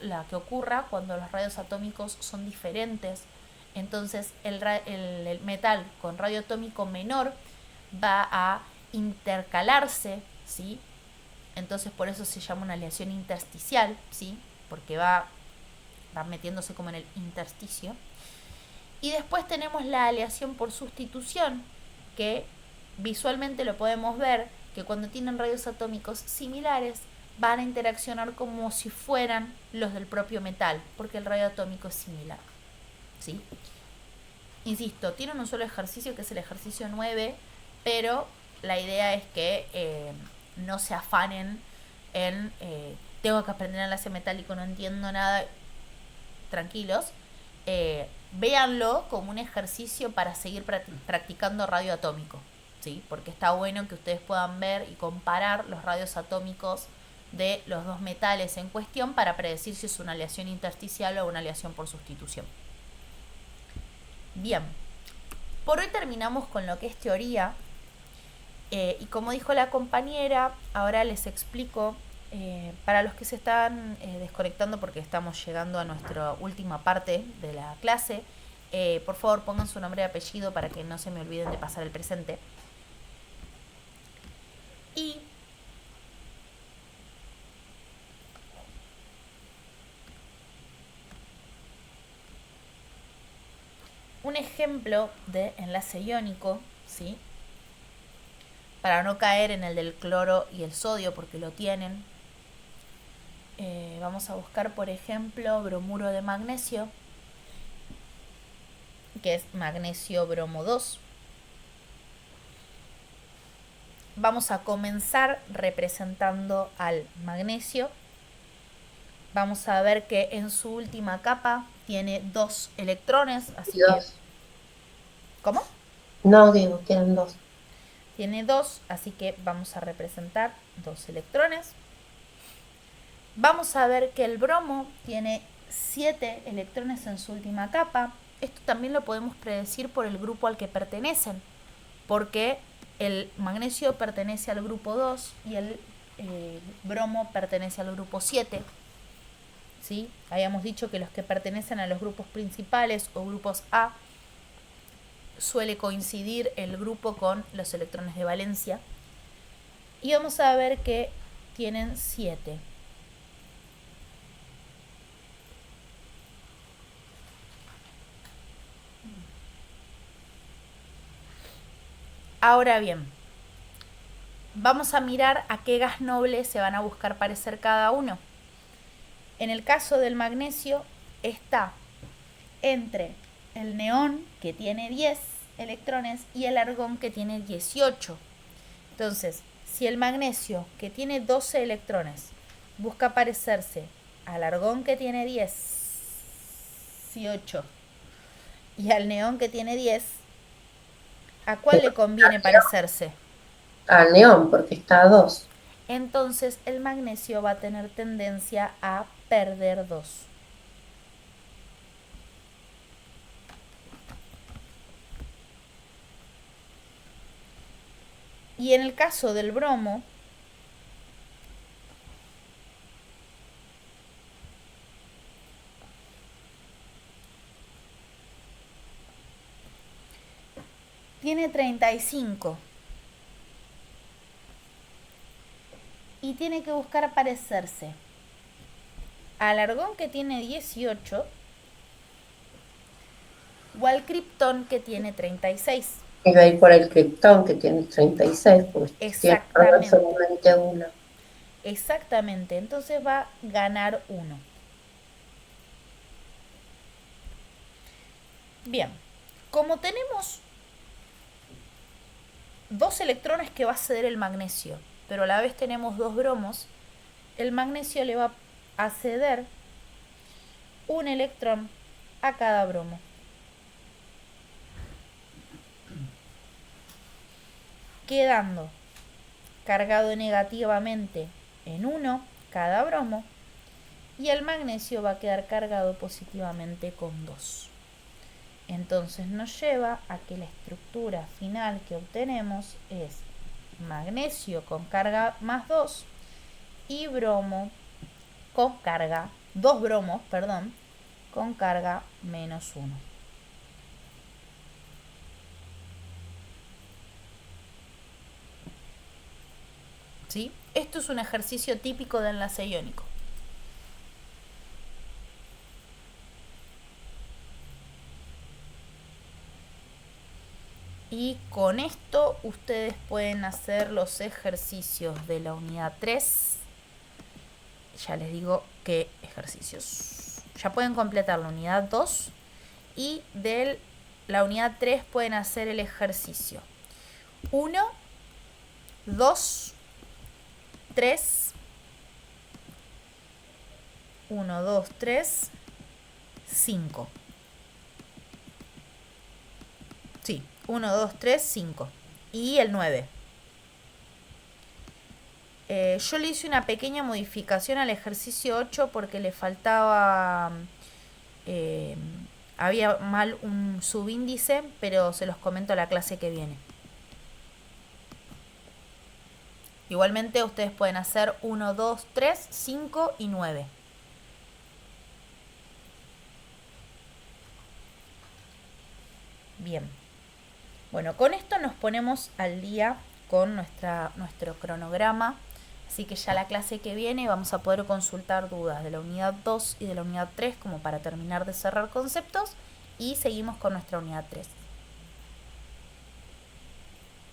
S1: la que ocurra cuando los radios atómicos son diferentes. Entonces el metal con radio atómico menor va a intercalarse, ¿sí? Entonces por eso se llama una aleación intersticial, ¿sí? Porque va metiéndose como en el intersticio. Y después tenemos la aleación por sustitución, que visualmente lo podemos ver, que cuando tienen radios atómicos similares van a interaccionar como si fueran los del propio metal, porque el radio atómico es similar, ¿sí? Insisto, tienen un solo ejercicio, que es el ejercicio 9, pero la idea es que no se afanen en tengo que aprender enlace metálico, no entiendo nada. Tranquilos, véanlo como un ejercicio para seguir practicando radio atómico, ¿sí? Porque está bueno que ustedes puedan ver y comparar los radios atómicos de los dos metales en cuestión para predecir si es una aleación intersticial o una aleación por sustitución. Bien, por hoy terminamos con lo que es teoría, y como dijo la compañera, ahora les explico. Para los que se están desconectando porque estamos llegando a nuestra última parte de la clase, por favor pongan su nombre y apellido para que no se me olviden de pasar el presente. Y un ejemplo de enlace iónico, ¿sí? Para no caer en el del cloro y el sodio porque lo tienen. Vamos a buscar, por ejemplo, bromuro de magnesio, que es magnesio bromo 2. Vamos a comenzar representando al magnesio. Vamos a ver que en su última capa tiene 2 electrones, así
S4: Dos.
S1: que... ¿Cómo?
S4: No, digo, quedan 2.
S1: Tiene 2, así que vamos a representar 2 electrones. Vamos a ver que el bromo tiene 7 electrones en su última capa. Esto también lo podemos predecir por el grupo al que pertenecen, porque el magnesio pertenece al grupo 2 y el bromo pertenece al grupo 7. ¿Sí? Habíamos dicho que los que pertenecen a los grupos principales o grupos A suele coincidir el grupo con los electrones de valencia. Y vamos a ver que tienen 7. Ahora bien, vamos a mirar a qué gas noble se van a buscar parecer cada uno. En el caso del magnesio está entre el neón, que tiene 10 electrones, y el argón, que tiene 18. Entonces, si el magnesio, que tiene 12 electrones, busca parecerse al argón, que tiene 18, y al neón, que tiene 10, ¿a cuál le conviene parecerse?
S4: Al neón, porque está a 2.
S1: Entonces el magnesio va a tener tendencia a perder 2. Y en el caso del bromo, tiene 35 y tiene que buscar parecerse al argón, que tiene 18, o al criptón, que tiene 36.
S4: Y va a ir por el criptón, que tiene 36, porque
S1: Exactamente.
S4: tiene solamente 1.
S1: Exactamente, entonces va a ganar 1. Bien, como tenemos 2 electrones que va a ceder el magnesio, pero a la vez tenemos 2 bromos, el magnesio le va a ceder un electrón a cada bromo. Quedando cargado negativamente en 1 cada bromo, y el magnesio va a quedar cargado positivamente con 2. Entonces nos lleva a que la estructura final que obtenemos es magnesio con carga más 2 y bromo con carga, 2 bromos, perdón, con carga menos 1. ¿Sí? Esto es un ejercicio típico de enlace iónico. Y con esto ustedes pueden hacer los ejercicios de la unidad 3. Ya les digo qué ejercicios. Ya pueden completar la unidad 2 y de la unidad 3 pueden hacer el ejercicio 1, 2, 3, 1, 2, 3, 5. Sí, 1, 2, 3, 5. Y el 9. Yo le hice una pequeña modificación al ejercicio 8 porque le faltaba... había mal un subíndice, pero se los comento la clase que viene. Igualmente ustedes pueden hacer 1, 2, 3, 5 y 9. Bien. Bueno, con esto nos ponemos al día con nuestro cronograma. Así que ya la clase que viene vamos a poder consultar dudas de la unidad 2 y de la unidad 3 como para terminar de cerrar conceptos. Y seguimos con nuestra unidad 3.